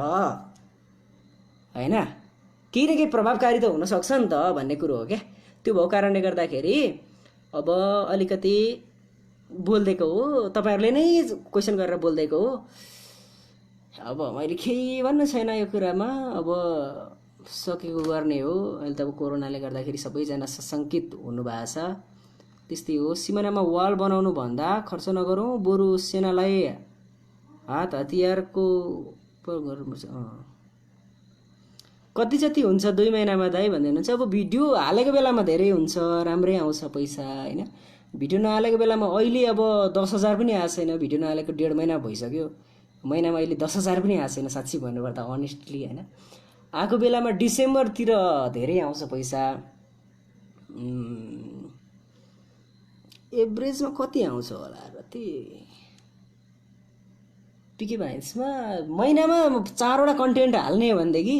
हैन। केही न केही प्रभावकारी त हुनसक्छ नि त भन्ने कुरो हो क्या। त्यो भएको कारणले गर्दाखेरि अब अलिकति बोलिदिएको हो, तपाईँहरूले नै क्वेसन गरेर बोलिदिएको हो। अब मैले केही भन्नु छैन यो कुरामा, अब सकेको गर्ने हो। अहिले त अब कोरोनाले गर्दाखेरि सबैजना सशङ्कित हुनुभएको छ। त्यस्तै हो, सिमानामा वाल बनाउनु भन्दा खर्च नगरौँ, बरु सेनालाई हात हतियारको गर्नुपर्छ। कति जति हुन्छ 2 महिनामा दाइ भन्दै हुनुहुन्छ। अब भिडियो हालेको बेलामा धेरै हुन्छ, राम्रै आउँछ पैसा हैन। भिडियो नहालेको बेलामा अहिले अब 10,000 पनि आएको छैन। भिडियो नहालेको 1.5 महिना भइसक्यो, महिनामा अहिले 10,000 पनि आएको छैन साँच्ची भन्नुपर्दा अनेस्टली हैन। आएको बेलामा डिसेम्बरतिर धेरै आउँछ पैसा। एभरेजमा कति आउँछ होला र पिके भाइन्समा महिनामा 4वटा कन्टेन्ट हाल्ने हो भनेदेखि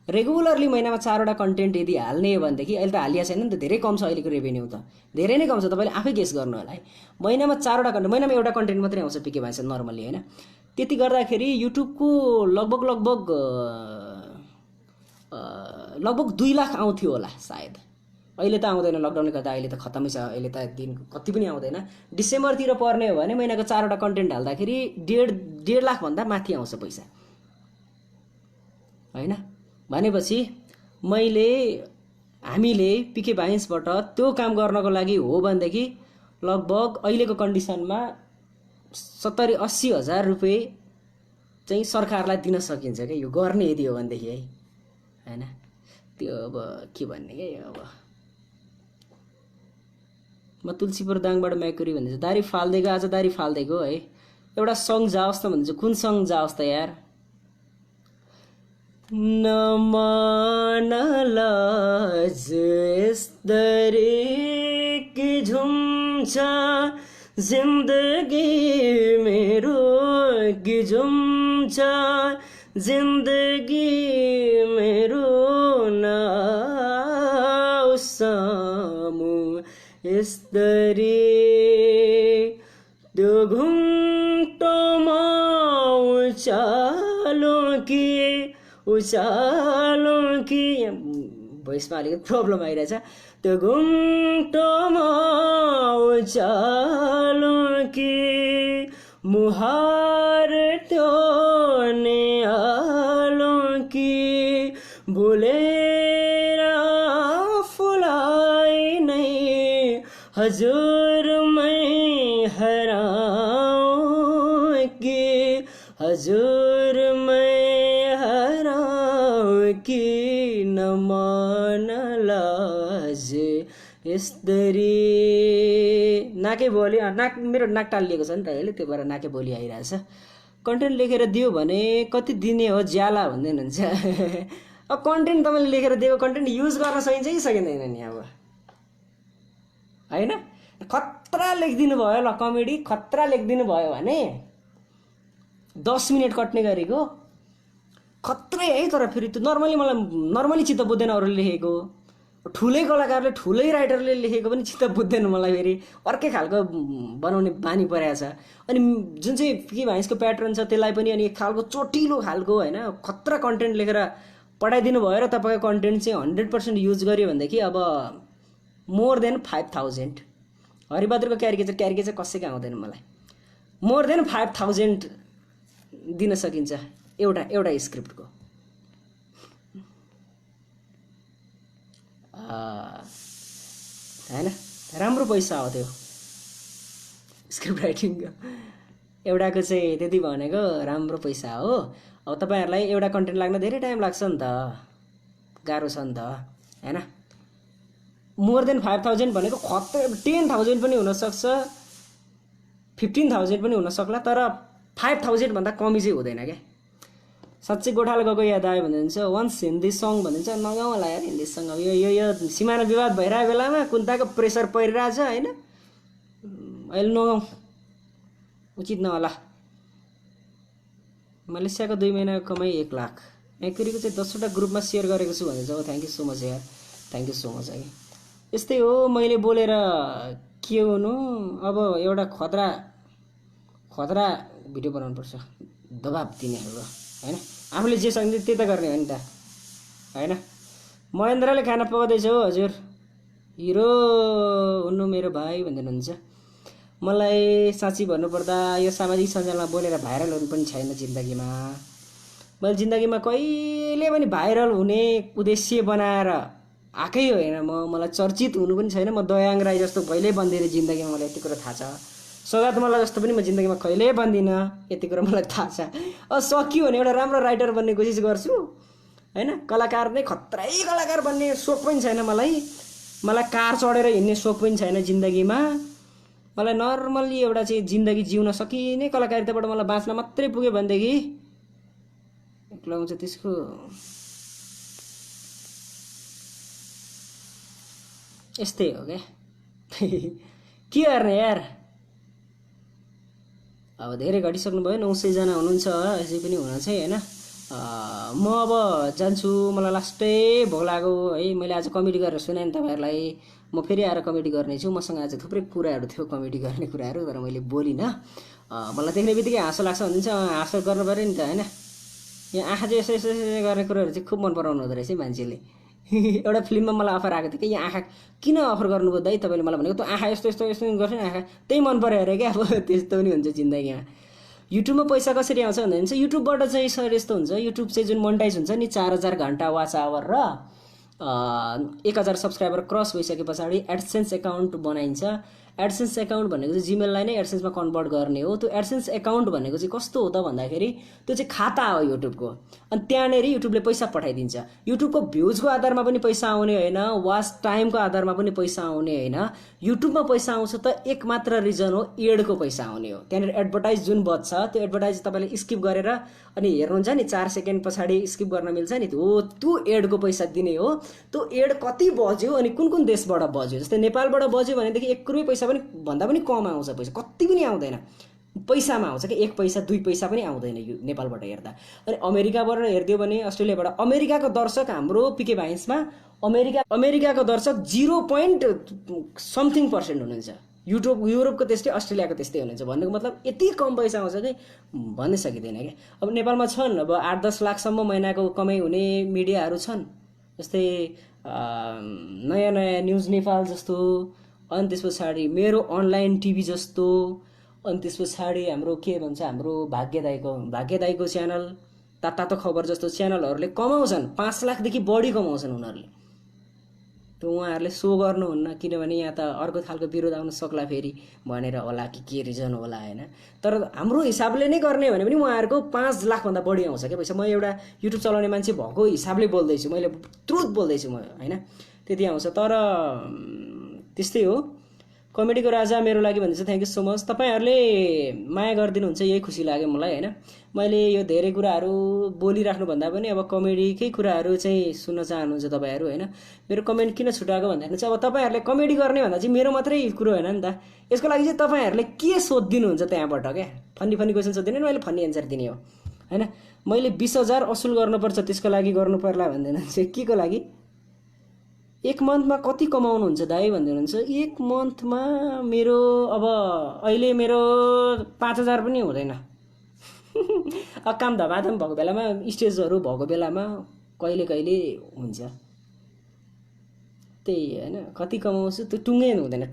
रेगुलरली महिनामा 4वटा कन्टेन्ट यदि हाल्ने हो भनेदेखि अहिले त हालिया छैन नि त, धेरै कम छ अहिलेको रेभेन्यू त, धेरै नै कम छ। तपाईँले आफै गेस गर्नु होला है। महिनामा 4वटा कन्टेन्ट, महिनामा एउटा कन्टेन्ट मात्रै आउँछ पिके भाइन्स नर्मली हैन। त्यति गर्दाखेरि युट्युबको लगभग 2 लाख आउँथ्यो होला सायद अहिले त आउँदैन, लकडाउनले गर्दा अहिले त खत्तमै छ, अहिले त दिन कति पनि आउँदैन। डिसेम्बरतिर पर्ने हो भने महिनाको 4वटा कन्टेन्ट हाल्दाखेरि 1.5 लाखभन्दा माथि आउँछ पैसा होइन। भनेपछि हामीले पिके भाइन्सबाट त्यो काम गर्नको लागि हो भनेदेखि लगभग अहिलेको कन्डिसनमा 70-80 हजार रुपियाँ चाहिँ सरकारलाई दिन सकिन्छ क्या, यो गर्ने यदि हो भनेदेखि है होइन। त्यो अब के भन्ने क्या, अब म तुलसीपुर दाङबाट म्याकुरी भन्छ, दारी फाल्दिएको आज दारी फाल्दिएको है। एउटा सङ जाओस् त भन्छ, कुन सङ जाओस् त यार। नमान लाज इस्तरी की झुम्छ जिन्दगी मेरो की झुम्छ जिन्दगी मेरो नाउ सामु इस्तरी त्यो घुम्टोमा उचालो कि भोइसमा अलिकति प्रब्लम आइरहेछ। त्यो घुम्टोमा उचालो कि मुहार त्यो निहालो कि भुलेर आफूलाई नै हजुरमै हराऊ कि हजुरमै हराऊ कि नमान लाज यसरी। नाकै बोली मेरो नाक टालिएको छ नि त अहिले, त्यो भएर नाकै बोली आइरहेछ। कन्टेन्ट लेखेर दियो भने कति दिने हो ज्याला भन्दै हुनुहुन्छ। अब कन्टेन्ट तपाईँले लेखेर दिएको कन्टेन्ट युज गर्न सकिन्छ कि सकिँदैन नि अब होइन। खतरा लेखिदिनु भयो ल, कमेडी खतरा लेखिदिनु भयो भने 10 मिनट कट्ने गरेको खत्रै है। तर फेरि त्यो नर्मली चित्त बुझ्दैन अरूले लेखेको, ठुलै कलाकारले ठुलै राइटरले लेखेको पनि चित्त बुझ्दैन मलाई, फेरि अर्कै खालको बनाउने बानी परेको छ। अनि जुन चाहिँ पिके भाइन्सको प्याटर्न छ त्यसलाई पनि अनि एक खालको चोटिलो खालको होइन खतरा कन्टेन्ट लेखेर पठाइदिनु भयो र तपाईँको कन्टेन्ट चाहिँ 100% युज गर्यो भनेदेखि अब मोर देन 5000। हरिबहादुरको क्यारिकेचर कसैको आउँदैन मलाई, मोर देन 5000 दिन सकिन्छ एउटा स्क्रिप्टको होइन। राम्रो पैसा हो त्यो स्क्रिप्ट राइटिङको, एउटाको चाहिँ त्यति भनेको राम्रो पैसा हो। अब तपाईँहरूलाई एउटा कन्टेन्ट लाग्न धेरै टाइम लाग्छ नि त, गाह्रो छ नि त होइन। मोर देन 5000 भनेको खतै 10,000 पनि हुनसक्छ, 15,000 पनि हुनसक्ला, तर 5000 भन्दा कमी चाहिँ हुँदैन क्या। साँच्चै गोठाला गएको याद आयो भनिदिन्छ, वन्स हिन्दी सङ भनिदिन्छ, नगाउँ होला यार हिन्दी सङ। अब यो सिमाना विवाद भइरहेको बेलामा कुन्ताको प्रेसर परिरहेछ होइन, अहिले नगाउँ, उचित नहोला। मलेसियाको 2 महिनाको कमाइ 1 लाख। म्याकुरीको चाहिँ 10वटा ग्रुपमा सेयर गरेको छु भनेको छ। थ्याङ्क यू सो मच यार, थ्याङ्क यू सो मच है। यस्तै हो, मैले बोलेर के हुनु। अब एउटा खतरा भिडियो बनाउनुपर्छ, दबाब दिने हो होइन। आफूले जे सकिन्छ त्यही त गर्ने हो नि त होइन। महेन्द्रले खाना पकाउँदैछ हो हजुर, हिरो हुनु मेरो भाइ भन्दै हुनुहुन्छ। मलाई साँच्ची भन्नुपर्दा यो सामाजिक सञ्जालमा बोलेर भाइरल हुनु पनि छैन जिन्दगीमा। मैले जिन्दगीमा कहिले पनि भाइरल हुने उद्देश्य बनाएर आएकै होइन। मलाई चर्चित हुनु पनि छैन। म दयाङ राई जस्तो कहिल्यै बन्दिनँ जिन्दगीमा, मलाई यति कुरा थाहा छ। सौगात मलाई जस्तो पनि म जिन्दगीमा कहिल्यै बन्दिनँ, यति कुरा मलाई थाहा छ। अब सकियो भने एउटा राम्रो राइटर बन्ने कोसिस गर्छु होइन। कलाकार नै खत्रै कलाकार बन्ने सोख पनि छैन मलाई कार चढेर हिँड्ने सोख पनि छैन जिन्दगीमा। मलाई नर्मल्ली एउटा चाहिँ जिन्दगी जिउन सकिने कलाकारिताबाट मलाई बाँच्न मात्रै पुग्यो भनेदेखि एक्लो हुन्छ। त्यसको यस्तै हो क्या। के गर्ने यार, अब धेरै घटिसक्नु भयो, 900 जना हुनुहुन्छ अझै पनि हुन चाहिँ होइन। म अब जान्छु, मलाई लास्टै भोक लाग्यो है। मैले आज कमेडी गरेर सुनाएँ नि तपाईँहरूलाई, म फेरि आएर कमेडी गर्नेछु। मसँग आज थुप्रै कुराहरू थियो कमेडी गर्ने कुराहरू, तर मैले बोलिनँ। मलाई देख्ने बित्तिकै हाँसो लाग्छ भनिन्छ, हाँसो गर्नु पऱ्यो नि त होइन। यहाँ आँखा चाहिँ यसो गर्ने कुराहरू चाहिँ खुब मन पराउनु हुँदो रहेछ है मान्छेले। एउटा फिल्ममा मलाई अफर आएको थियो कि यहाँ आँखा किन अफर गर्नुभयो दाइ तपाईँले मलाई भनेको त्यो आँखा यस्तो यस्तो यस्तो गर्छ नि आँखा त्यही मन पऱ्यो अरे क्या। अब त्यस्तो पनि हुन्छ जिन्दगीमा। युट्युबमा पैसा कसरी आउँछ भन्दाखेरि चाहिँ युट्युबबाट चाहिँ सर यस्तो हुन्छ, युट्युब चाहिँ जुन मोनिटाइज हुन्छ नि 4000 घन्टा वाच आवर र 1000 सब्सक्राइबर क्रस भइसके पछाडि एडसेन्स एकाउन्ट बनाइन्छ। एडसेन्स एकाउन्ट भनेको चाहिँ जिमेललाई नै एडसेन्समा कन्भर्ट गर्ने हो। त्यो एडसेन्स एकाउन्ट भनेको चाहिँ कस्तो हो त भन्दाखेरि त्यो चाहिँ खाता हो युट्युबको। अनि त्यहाँनिर युट्युबले पैसा पठाइदिन्छ। युट्युबको भ्युजको आधारमा पनि पैसा आउने होइन, वाच टाइमको आधारमा पनि पैसा आउने होइन। युट्युबमा पैसा आउँछ त एक मात्र रिजन हो, एडको पैसा आउने हो। त्यहाँनिर एडभर्टाइज जुन बज्छ त्यो एडभर्टाइज तपाईँले स्किप गरेर अनि हेर्नुहुन्छ नि 4 सेकेन्ड पछाडि स्किप गर्न मिल्छ नि, त्यो एडको पैसा दिने हो। त्यो एड कति बज्यो अनि कुन कुन देशबाट बज्यो, जस्तै नेपालबाट बज्यो भनेदेखि 1 रुपियाँ पैसा पनि भन्दा पनि कम आउँछ, पैसा कति पनि आउँदैन, पैसामा आउँछ कि 1 पैसा 2 पैसा पनि आउँदैन यो नेपालबाट हेर्दा। अनि अमेरिकाबाट हेरिदियो भने अस्ट्रेलियाबाट, अमेरिकाको दर्शक हाम्रो पिके भाइन्समा अमेरिकाको दर्शक 0.something% हुनुहुन्छ। युरोपको त्यस्तै, अस्ट्रेलियाको त्यस्तै हुनुहुन्छ। भन्नुको मतलब यति कम पैसा आउँछ कि भन्नै सकिँदैन क्या। अब नेपालमा छन् अब 8-10 लाखसम्म महिनाको कमाइ हुने मिडियाहरू छन्, जस्तै नयाँ नयाँ न्युज नेपाल जस्तो, अनि त्यस पछाडि मेरो अनलाइन टिभी जस्तो, अनि त्यस पछाडि हाम्रो के भन्छ हाम्रो भाग्यदाईको च्यानल, तातो खबर जस्तो च्यानलहरूले कमाउँछन्, 5 लाखदेखि बढी कमाउँछन् उनीहरूले। त उहाँहरूले सो गर्नुहुन्न किनभने यहाँ त अर्को खालको विरोध आउन सक्ला फेरि भनेर होला कि के रिजन होला होइन। तर हाम्रो हिसाबले नै गर्ने भने पनि उहाँहरूको 5 लाखभन्दा बढी आउँछ क्या पैसा। म एउटा युट्युब चलाउने मान्छे भएको हिसाबले बोल्दैछु, मैले ट्रुथ बोल्दैछु म होइन, त्यति आउँछ। तर त्यस्तै हो। कमेडीको राजा मेरो लागि भन्दैछ, थ्याङ्क यू सो मच। तपाईँहरूले माया गरिदिनुहुन्छ, यही खुसी लाग्यो मलाई होइन। मैले यो धेरै कुराहरू बोलिराख्नुभन्दा पनि अब कमेडीकै कुराहरू चाहिँ सुन्न चाहनुहुन्छ तपाईँहरू होइन। मेरो कमेन्ट किन छुट्याएको भन्दाखेरि चाहिँ अब तपाईँहरूले कमेडी गर्ने भन्दा चाहिँ मेरो मात्रै कुरो होइन नि त। यसको लागि चाहिँ तपाईँहरूले के सोधिदिनुहुन्छ त्यहाँबाट क्या, फन्नी क्वेसन सोधिदिनु, मैले फन्नी एन्सर दिने हो होइन। मैले 20,000 असुल गर्नुपर्छ त्यसको लागि गर्नु पर्ला भन्दैन चाहिँ के को लागि। 1 मन्थमा कति कमाउनुहुन्छ दाइ भन्दै हुनुहुन्छ। 1 मन्थमा मेरो अब अहिले मेरो 5,000 पनि हुँदैन। काम धमाधम भएको बेलामा, स्टेजहरू भएको बेलामा कहिले कहिले हुन्छ, त्यही होइन। कति कमाउँछु त्यो टुङ्गै हुँदैन।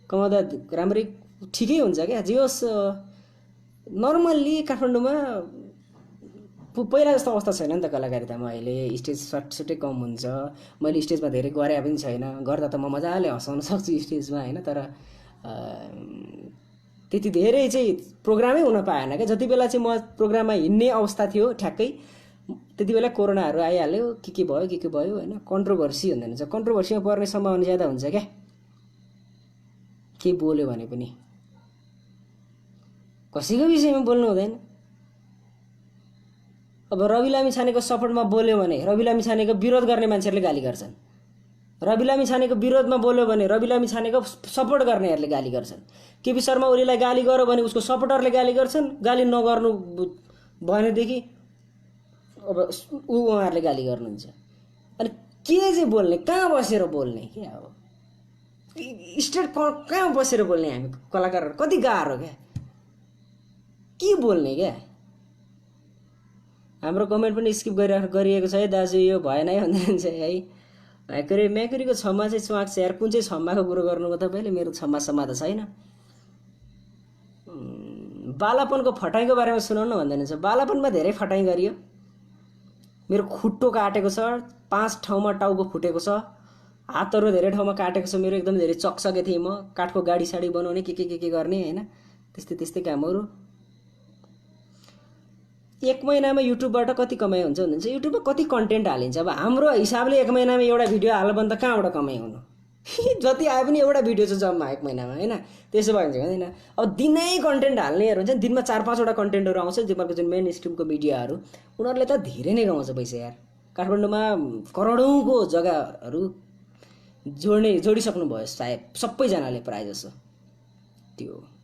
कमाउँदा राम्रै ठिकै हुन्छ क्या। जे होस् नर्मल्ली काठमाडौँमा पहिला जस्तो अवस्था छैन नि त कलाकारितामा। अहिले स्टेज सटै कम हुन्छ। मैले स्टेजमा धेरै गरे पनि छैन, गर्दा त म मजाले हँसाउन सक्छु स्टेजमा होइन। तर त्यति धेरै चाहिँ प्रोग्रामै हुन पाएन क्या। जति बेला चाहिँ म प्रोग्राममा हिँड्ने अवस्था थियो ठ्याक्कै त्यति बेला कोरोनाहरू आइहाल्यो, के भयो होइन। कन्ट्रोभर्सी हुँदैन, कन्ट्रोभर्सीमा पर्ने सम्भावना ज्यादा हुन्छ क्या। के बोल्यो भने पनि कसैको विषयमा बोल्नु हुँदैन। अब रवि लामिछानेको सपोर्टमा बोल्यो भने रवि लामिछानेको विरोध गर्ने मान्छेहरूले गाली गर्छन्। रवि लामिछानेको विरोधमा बोल्यो भने रवि लामिछानेको सपोर्ट गर्नेहरूले गाली गर्छन्। केपी शर्मा ओलीलाई गाली गर्यो भने उसको सपोर्टरले गाली गर्छन्। गाली नगर्नु भनेदेखि अब उहाँहरूले गाली गर्नुहुन्छ। अनि के चाहिँ बोल्ने, कहाँ बसेर बोल्ने क्या। अब स्टेट कहाँ बसेर बोल्ने हामी कलाकारहरू, कति गाह्रो क्या, के बोल्ने क्या। हाम्रो कमेन्ट पनि स्किप गरिएको छ है दाजु, यो भएन है भन्नुहुन्छ है। म्याकुरीको छम्मा चाहिँ चुवाक छ यार। कुन चाहिँ छम्माको कुरो गर्नुभयो तपाईँले, मेरो छम्मा त छैन। बालापनको फटाइको बारेमा सुनाउनु भन्दै हुनुहुन्छ। बालापनमा धेरै फटाइ गरियो, मेरो खुट्टो काटेको छ, 5 ठाउँमा टाउको फुटेको छ, हातहरू धेरै ठाउँमा काटेको छ मेरो। एकदम धेरै चकचके थिएँ म, काठको गाडी साडी बनाउने के गर्ने होइन, त्यस्तै कामहरू। 1 महिनामा युट्युबबाट कति कमाइ हुन्छ भन्नुहुन्छ। युट्युबमा कति कन्टेन्ट हालिन्छ। अब हाम्रो हिसाबले 1 महिनामा एउटा भिडियो हाल्यो भने त कहाँबाट कमाइ हुनु। जति आए पनि एउटा भिडियो चाहिँ जम्मा 1 महिनामा होइन, त्यसो भयो भने हुँदैन। अब दिनै कन्टेन्ट हाल्नेहरू हुन्छ, दिनमा 4-5 वटा कन्टेन्टहरू आउँछ। तिमीहरूको जुन मेन स्ट्रिमको मिडियाहरू, उनीहरूले त धेरै नै कमाउँछ पैसा यार। काठमाडौँमा करोडौँको जग्गाहरू जोडिसक्नु भयो सायद सबैजनाले प्रायः जसो। त्यो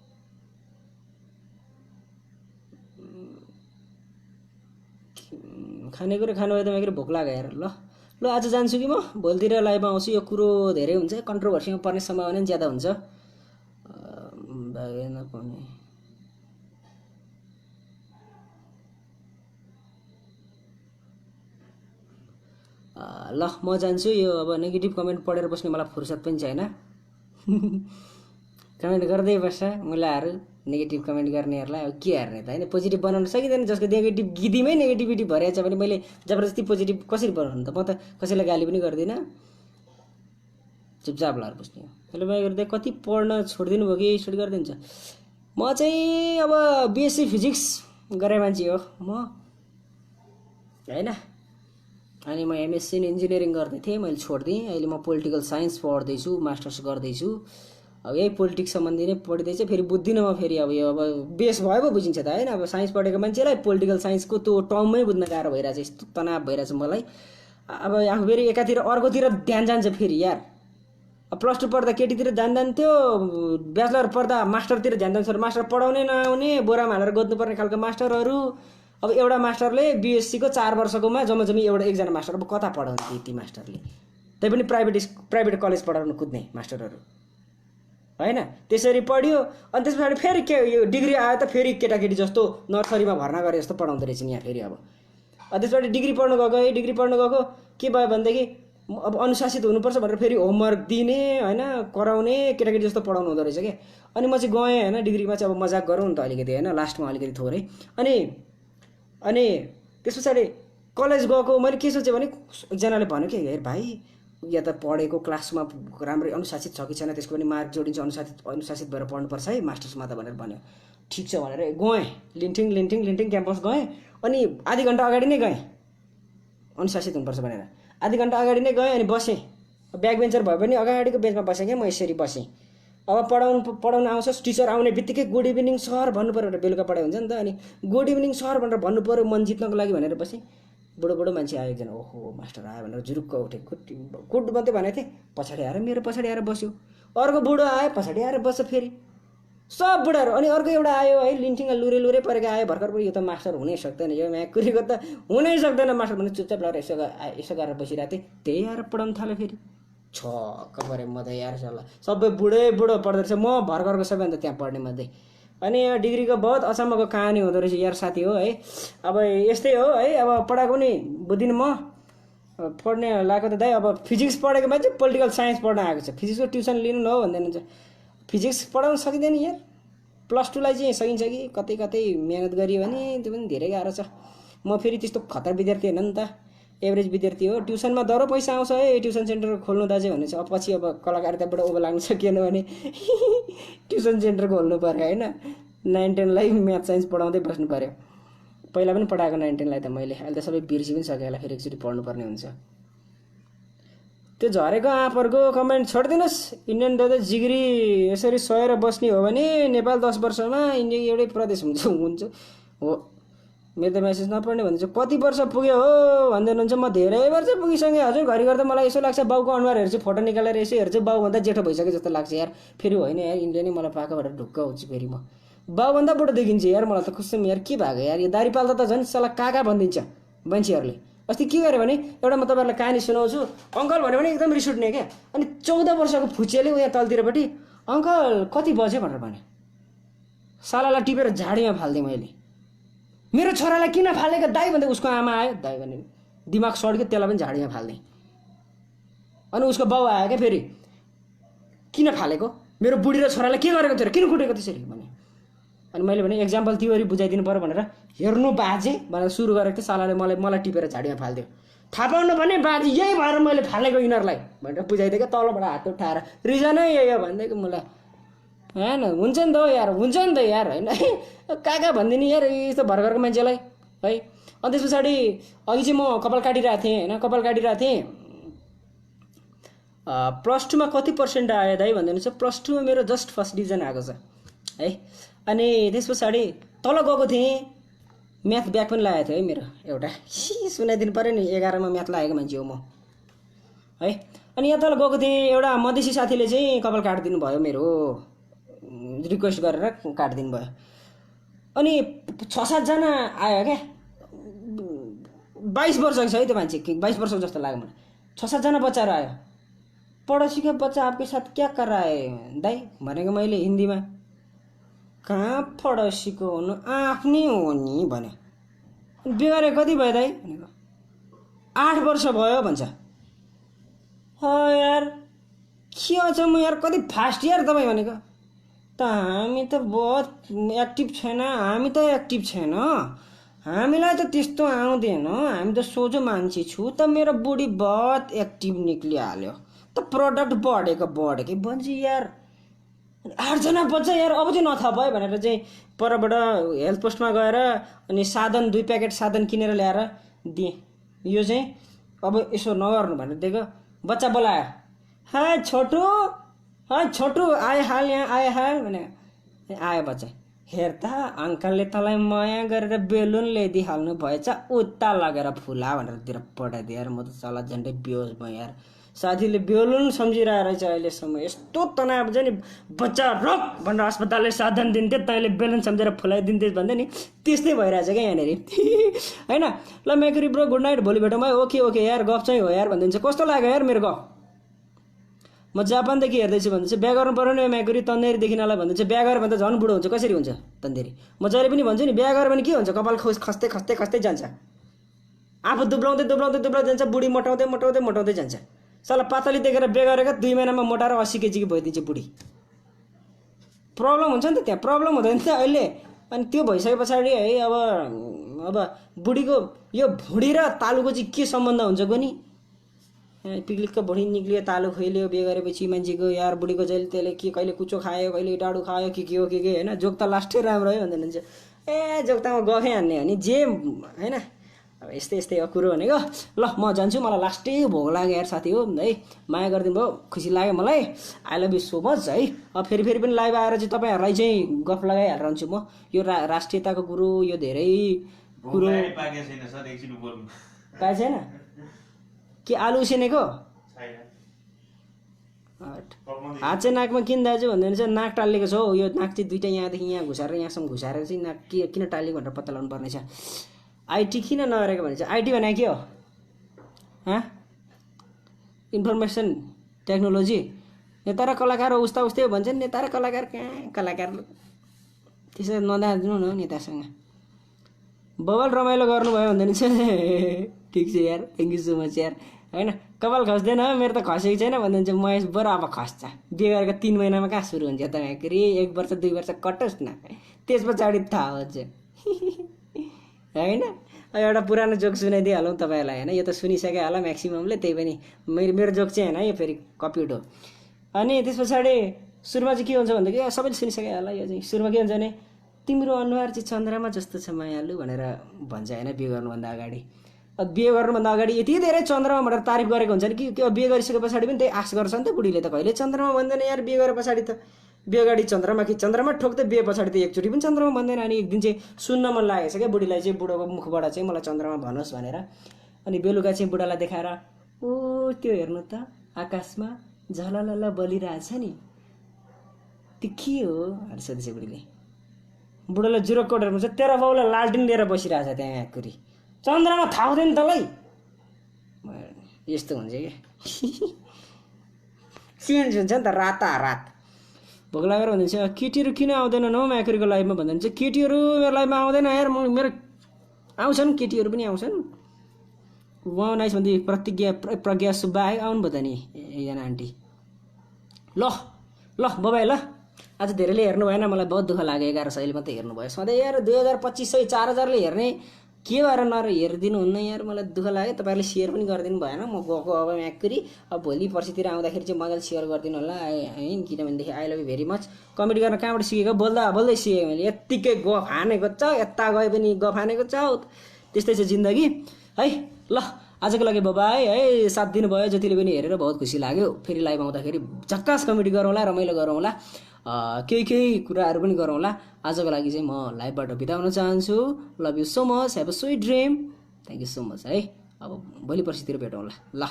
खानेकुरो खानु भए त मेरो भोक लाग्यो यार। ल आज जान्छु कि म, भोलितिर लाइभमा आउँछु। यो कुरो धेरै हुन्छ, कन्ट्रोभर्सीमा पर्ने सम्भावना पनि ज्यादा हुन्छ। भागेन पनि ल म जान्छु। यो अब नेगेटिभ कमेन्ट पढेर बस्ने मलाई फुर्सद पनि छैन। कमेन्ट गर्दै बस्छ मुलाहरू, नेगेटिभ कमेन्ट गर्नेहरूलाई अब के हेर्ने त होइन। पोजिटिभ बनाउन सकिँदैन, जसको नेगेटिभ गिदीमै नेगेटिभिटी भरिएको छ भने मैले जबरजस्ती पोजिटिभ कसरी बनाउनु त। म त कसैलाई गाली पनि गर्दिनँ, चुपचाप लाएर बस्ने हो। हेलो भाइ गर्दै कति पढ्न छोडिदिनु भयो कि स्टडी गर्दै हुन्छ? म चाहिँ अब बिएससी फिजिक्स गरे मान्छे हो म होइन। अनि म एमएससी इन्जिनियरिङ गर्दै थिएँ, मैले छोडिदिएँ। अहिले म पोलिटिकल साइन्स पढ्दैछु, मास्टर्स गर्दैछु। अब यही पोलिटिक्स सम्बन्धी नै पढ्दैछ। फेरि बुझ्दिनँ म फेरि अब यो अब बेस भयो पो बुझिन्छ त होइन। अब साइन्स पढेको मान्छेलाई पोलिटिकल साइन्सको त्यो टर्ममै बुझ्न गाह्रो भइरहेछ, यस्तो तनाव भइरहेछ मलाई। अब आफू फेरि एकातिर अर्कोतिर ध्यान जान्छ फेरि यार। अब प्लस टू पढ्दा केटीतिर ध्यान जान्थ्यो, ब्याचलर पढ्दा मास्टरतिर ध्यान जान्छ। मास्टर पढाउने नआउने बोरामा हालेर गोद्नुपर्ने खालको मास्टरहरू। अब एउटा मास्टरले बिएससीको 4 वर्षकोमा जम्मी एकजना मास्टर, अब कता पढाउने ती मास्टरले? त्यही पनि प्राइभेट कलेज पढाउनु कुद्ने मास्टरहरू होइन। त्यसरी पढ्यो अनि त्यस पछाडि फेरि के यो डिग्री आयो त फेरि केटाकेटी जस्तो नर्सरीमा भर्ना गरे जस्तो पढाउँदो रहेछ यहाँ फेरि। अब त्यसबाट डिग्री पढ्नु गएको के भयो भनेदेखि अब अनुशासित हुनुपर्छ भनेर फेरि होमवर्क दिने होइन, कराउने, केटाकेटी जस्तो पढाउनु हुँदो रहेछ क्या। अनि म चाहिँ गएँ होइन डिग्रीमा चाहिँ। अब मजाक गरौँ नि त अलिकति होइन, लास्टमा अलिकति थोरै। अनि त्यस पछाडि कलेज गएको मैले के सोचेँ भने एकजनाले भन्यो कि हेर भाइ या त पढेको क्लासमा राम्रै अनुशासित छ कि छैन त्यसको पनि मार्क जोडिन्छ, अनुशासित भएर पढ्नुपर्छ है मास्टर्समा त भनेर भन्यो। ठिक छ भनेर गएँ, लिन्टिङ क्याम्पस गएँ। अनि आधी घन्टा अगाडि नै गएँ, अनुशासित हुनुपर्छ भनेर। आधी घन्टा अगाडि नै गएँ अनि बसेँ। ब्याक बेन्चर भए पनि अगाडिको बेन्चमा बसेँ क्या म। यसरी बसेँ। अब पढाउनु आउँछ, टिचर आउने बित्तिकै गुड इभिनिङ सर भन्नु पऱ्यो भनेर, बेलुका पढाइ हुन्छ नि त। अनि गुड इभिनिङ सर भनेर भन्नु पऱ्यो मन जित्नको लागि भनेर बसेँ। बुढो मान्छे आयो एकजना, ओहो मास्टर आयो भनेर जुरुक्क उठेँ। गुड मात्रै भनेको थिएँ, पछाडि आएर मेरो पछाडि आएर बस्यो। अर्को बुढो आयो, पछाडि आएर बस्छ फेरि सब बुढाहरू। अनि अर्को एउटा आयो है, लिन्टिङ लुरे परेको आयो भर्खर पनि। यो त मास्टर हुनै सक्दैन, यो म्याकुरीको त हुनै सक्दैन मास्टर भने चुपचाप लगाएर यसो गरेर बसिरहेको थिएँ। त्यही आएर पढाउनु थाल्यो फेरि। छक्क परेँ म त यार, सल्लाह सबै बुढो पढ्दो रहेछ। म भर्खरको सबैभन्दा त्यहाँ पढ्ने मध्ये। अनि डिग्रीको बहुत अचम्मको कहानी हुँदो रहेछ यार साथी हो है। अब यस्तै हो है, अब पढाएको नि बुझ्दिनँ। म पढ्ने लगाएको त दाइ अब फिजिक्स पढेको मान्छे पोलिटिकल साइन्स पढ्न आएको छ, फिजिक्सको ट्युसन लिनु न हो भन्दैन। फिजिक्स पढाउन सकिँदैन यार। प्लस टूलाई चाहिँ सकिन्छ कि कतै मिहिनेत गरियो भने त्यो पनि धेरै गाह्रो छ। म फेरि त्यस्तो खतर विद्यार्थी होइन नि त, एभरेज विद्यार्थी हो। ट्युसनमा दह्रो पैसा आउँछ है, ट्युसन सेन्टर खोल्नु दाजु भने चाहिँ। अब पछि अब कलाकारिताबाट उभो लाग्न सकिएन भने ट्युसन सेन्टर खोल्नु पऱ्यो होइन। 9-10लाई म्याथ साइन्स पढाउँदै बस्नु पऱ्यो। पहिला पनि पढाएको 9-10लाई त मैले, अहिले त सबै बिर्सि पनि सकेँ होला, फेरि एकचोटि पढ्नुपर्ने हुन्छ। त्यो झरेको आँपहरूको कमेन्ट छोडिदिनुहोस्। इन्डियन दादा जिग्री यसरी सहेर बस्ने हो भने नेपाल 10 वर्षमा इन्डियाको एउटै प्रदेश हुन्छ हो। मेरो त मेसेज नपढ्ने भने चाहिँ कति वर्ष पुग्यो हो भन्दै हुनुहुन्छ। म धेरै वर्ष पुगिसकेँ हजुर। घरि गर्दा मलाई यसो लाग्छ बाउको अनुहार हेर्छु, फोटो निकालेर यसो हेर्छु, बाउभन्दा जेठो भइसक्यो जस्तो लाग्छ यार। फेरि होइन यार, इन्डिया नै मलाई पाएको भनेर ढुक्क हुन्छु फेरि म। बाउभन्दा बुढो देखिन्छ यार मलाई त। कस्तो यार के भएको यार, यो दारी पाल्दा त झन् सल्लाह काका भनिदिन्छ मान्छेहरूले। अस्ति के गरेँ भने एउटा म तपाईँहरूलाई कहानी सुनाउँछु। अङ्कल भन्यो भने एकदम रिस उठ्ने क्या। अनि 14 वर्षको फुच्चेले उहाँ तलतिरपट्टि अङ्कल कति बज्यो भनेर भन्यो। सालालाई टिपेर झाडीमा फालिदिएँ मैले। मेरो छोरालाई किन फालेको दाइ भन्दै उसको आमा आयो, दाइ भने दिमाग सड्क्यो, त्यसलाई पनि झाडीमा फालिदिएँ। अनि उसको बाउ आयो क्या फेरि, किन फालेको, मेरो बुढी र छोरालाई के गरेको थियो र किन कुटेको त्यसरी भने। अनि मैले भने एक्जाम्पल थ्योरी बुझाइदिनु पऱ्यो भनेर हेर्नु बाजे भनेर सुरु गरेको थिएँ। सालाले मलाई टिपेर झाडीमा फालिदियो। थाहा पाउनु भने बाजे यही भएर मैले फालेको यिनीहरूलाई भनेर बुझाइदिएँ क्या। तलबाट हात उठाएर रिजनै यही हो भनिदिएको मलाई। होइन हुन्छ नि त यार, हुन्छ नि त यार होइन। काका भनिदिने यार यस्तो भर्खरको मान्छेलाई है। अनि त्यस पछाडि अघि चाहिँ म कपाल काटिरहेको थिएँ होइन, कपाल काटिरहेको थिएँ। प्लस टूमा कति पर्सेन्ट आयो दाइ भन्दै हुनुहुन्छ। प्लस टूमा मेरो जस्ट फर्स्ट डिभिजन आएको छ है। अनि त्यस पछाडि तल गएको थिएँ, म्याथ ब्याक पनि लागेको थियो है मेरो एउटा। सुनाइदिनु पऱ्यो नि, 11मा म्याथ लागेको मान्छे हो म है। अनि यहाँ तल गएको थिएँ, एउटा मधेसी साथीले चाहिँ कपाल काटिदिनु भयो मेरो, रिक्वेस्ट गरेर काटिदिनु भयो। अनि 6-7 जना आयो क्या। 22 वर्षको छ है त्यो मान्छे, 22 वर्षको जस्तो लाग्यो मलाई। 6-7 जना बच्चाहरू आयो। पढोसी का बच्चा आपके साथ क्या कर रहा है दाइ भनेको मैले हिन्दीमा। कहाँ पडोसीको हुनु, आफ्नै हो नि भन्यो। बिगारे कति भयो दाइ भनेको। 8 वर्ष भयो भन्छ। यार के अझ म यार कति फास्ट यार तपाईँ भनेको त हामी त बहुत एक्टिभ छैन, हामी त एक्टिभ छैन, हामीलाई त त्यस्तो आउँदैन, हामी त सोझो मान्छे छु त मेरो बुढी बहुत एक्टिभ निक्लिहाल्यो त प्रडक्ट बढेकै भन्छ यार। 8 जना बच्चा यार अब चाहिँ नथप है भनेर चाहिँ परबाट हेल्थ पोस्टमा गएर अनि साधन 2 प्याकेट साधन किनेर ल्याएर दिएँ। यो चाहिँ अब यसो नगर्नु भनेर दिएको। बच्चा बोलायो, हाय छोटू आए हाल यहाँ आए हाल भने आयो बच्चा। हेर त अङ्कलले तँलाई माया गरेर बेलुन ल्याइदिइहाल्नु भएछ, उता लगेर फुला भनेर तिर पठाइदियो यार। म त चला झन्डै बेहोस भएँ यार। साथीले बेलुन सम्झिरहेको रहेछ अहिलेसम्म। यस्तो तनाव चाहिँ नि बच्चा रोक भनेर अस्पतालले साधन दिन्थ्यो, तैँले बेलुन सम्झेर फुलाइदिन्थ्यो भन्दै नि त्यस्तै भइरहेछ क्या यहाँनिर होइन। ल मेकुरी ब्रो गुड नाइट, भोलि भेटौँ है। ओके यार गफ चाहिँ हो यार भनिदिन्छ। कस्तो लाग्यो यार मेरो गफ? म जापानदेखि हेर्दैछु भन्दैछ, बिहा गर्नु पर्यो नि मेकुरी, तन्देरीदेखि नलाई भन्दैछ। बिहा गरेर भने त झन् बुढो हुन्छ, कसरी हुन्छ तन्देरी? म जहिले पनि भन्छु नि बिहा गरेर भने के हुन्छ, कपाल खस्दै जान्छ, आफू दुब्लाउँदै जान्छ, बुढी मोटाउँदै जान्छ। साला पातली देखेर बिहा गरेर 2 महिनामा मोटाएर 80 केजीको भइदिन्छ बुढी। प्रब्लम हुन्छ नि त, त्यहाँ प्रब्लम हुँदैन त अहिले। अनि त्यो भइसके पछाडि है अब बुढीको यो भुँडी र तालुको चाहिँ के सम्बन्ध हुन्छ कोनी? पिक्लिकको भुँडी निक्लियो, तालु खैलियो बिहे गरेपछि मान्छेको यार। बुढीको जहिले त्यसले के कहिले कुचो खायो, कहिले डाडु खायो, के हो होइन। जोक त लास्टै राम्रो है भन्दै हुन्छ। जोक त म गफै हान्ने हो नि जे होइन। अब यस्तै हो कुरो भनेको। ल म जान्छु, मलाई लास्टै भोग लाग्यो यार साथी हो है। माया गरिदिनु भयो, खुसी लाग्यो मलाई। I love you so much है। अब फेरि पनि लाइभ आएर चाहिँ तपाईँहरूलाई चाहिँ गफ लगाइहालेर रहन्छु म। यो राष्ट्रियताको कुरो, यो धेरै कुरो पाएको छैन। के आलु उसिनेको हात चाहिँ नाकमा किन दाजु भन्दैन चाहिँ नाक टालिएको छ हौ। यो नाक चाहिँ 2टा यहाँदेखि यहाँ घुसाएर यहाँसम्म घुसाएर चाहिँ नाक किन टालिएको भनेर पत्ता लगाउनु पर्ने छ। आइटी किन नगरेको भने चाहिँ आइटी भने के हो? Information technology. नेता र कलाकार हो उस्तै हो भन्छ नि। नेता र कलाकार कहाँ कलाकार, त्यसरी नदाज्नु न नेतासँग। बवाल रमाइलो गर्नुभयो भन्दैन चाहिँ ठिक छ यार, थ्याङ्क यू सो मच यार होइन। कपाल खस्दैन मेरो त खसेको छैन भन्दैन चाहिँ महेश बरु अब खस्छ। बिहे गरेको 3 महिनामा कहाँ सुरु हुन्छ तपाईँको? 1 वर्ष 2 वर्ष कटोस् न, त्यस पछाडि थाहा हुन्छ होइन। एउटा पुरानो जोक सुनाइदिइहालौँ तपाईँहरूलाई होइन। यो त सुनिसके होला म्याक्सिममले, त्यही पनि मेरो जोक चाहिँ होइन, यो फेरि कपिड हो। अनि त्यस पछाडि सुरुमा चाहिँ के हुन्छ भनेदेखि सबैले सुनिसके होला। यो चाहिँ सुरुमा के हुन्छ भने तिम्रो अनुहार चाहिँ चन्द्रमा जस्तो छ मायालु भनेर भन्छ होइन बिहे गर्नुभन्दा अगाडि। बिहे गर्नुभन्दा अगाडि यति धेरै चन्द्रमा भनेर तारिफ गरेको हुन्छ नि कि बिहे गरिसके पछाडि पनि त्यही आश गर्छ नि त बुढीले त। कहिले चन्द्रमा भन्दैन यार बिहे गरे पछाडि त। बिहे अगाडि चन्द्रमा कि चन्द्रमा ठोक्दै बिहे पछाडि त एकचोटि पनि चन्द्रमा भन्दैन। अनि एक दिन चाहिँ सुन्न मन लागेको छ क्या बुढीलाई चाहिँ, बुढोको मुखबाट चाहिँ मलाई चन्द्रमा भनोस् भनेर। अनि बेलुका चाहिँ बुढालाई देखाएर ओ त्यो हेर्नु त आकाशमा झललल बलिरहेछ नि, त्यो के हो भनेर सोधेछ बुढीले। बुढोलाई जुरो कोटेर भन्छ तेरो बाउलाई लालटिन लिएर बसिरहेछ त्यहाँ कुरी, चन्द्रमा थाहा हुँदैन तँलाई। यस्तो हुन्छ क्या चेन्ज हुन्छ नि त रातारात। भोग लागेर भनिदिन्छ केटीहरू किन आउँदैनन् हौ म्याकुरीको लाइफमा भन्दा चाहिँ केटीहरू मेरो लाइफमा आउँदैन यार। मेरो आउँछन्, केटीहरू पनि आउँछन्। उहाँ नाइस भन्दै प्रज्ञा सुब्बा आउनु भयो त नि एकजना आन्टी। ल बाबाई ल। आज धेरैले हेर्नु भएन, मलाई बहुत दुःख लाग्यो। 1100ले मात्रै हेर्नुभयो। सधैँ यार 2500 4000ले हेर्ने के भएर हेरिदिनु हुन्न यार, मलाई दुःख लाग्यो। तपाईँहरूले सेयर पनि गरिदिनु भएन। म गएको अब म्याकुरी, अब भोलि पर्सितिर आउँदाखेरि चाहिँ मजाले सेयर गरिदिनु होला है। किनभनेदेखि I love you very much. Comment गर्न कहाँबाट सिकेको? बोल्दै सिकेँ मैले। यत्तिकै गफ हानेको छ, यता गए पनि गफ हानेको छ। त्यस्तै छ जिन्दगी है। ल आजको लागि बाबाई है। साथ दिनुभयो जतिले पनि हेरेर बहुत खुसी लाग्यो। फेरि लाइभ आउँदाखेरि झक्कास कमेडी गरौँला, रमाइलो गरौँला, केही कुराहरू पनि गरौँला। आजको लागि चाहिँ म लाइभबाट बिदा हुन चाहन्छु। Love you so much, have a sweet dream, thank you so much है। अब भोलि पर्सितिर भेटौँला ल।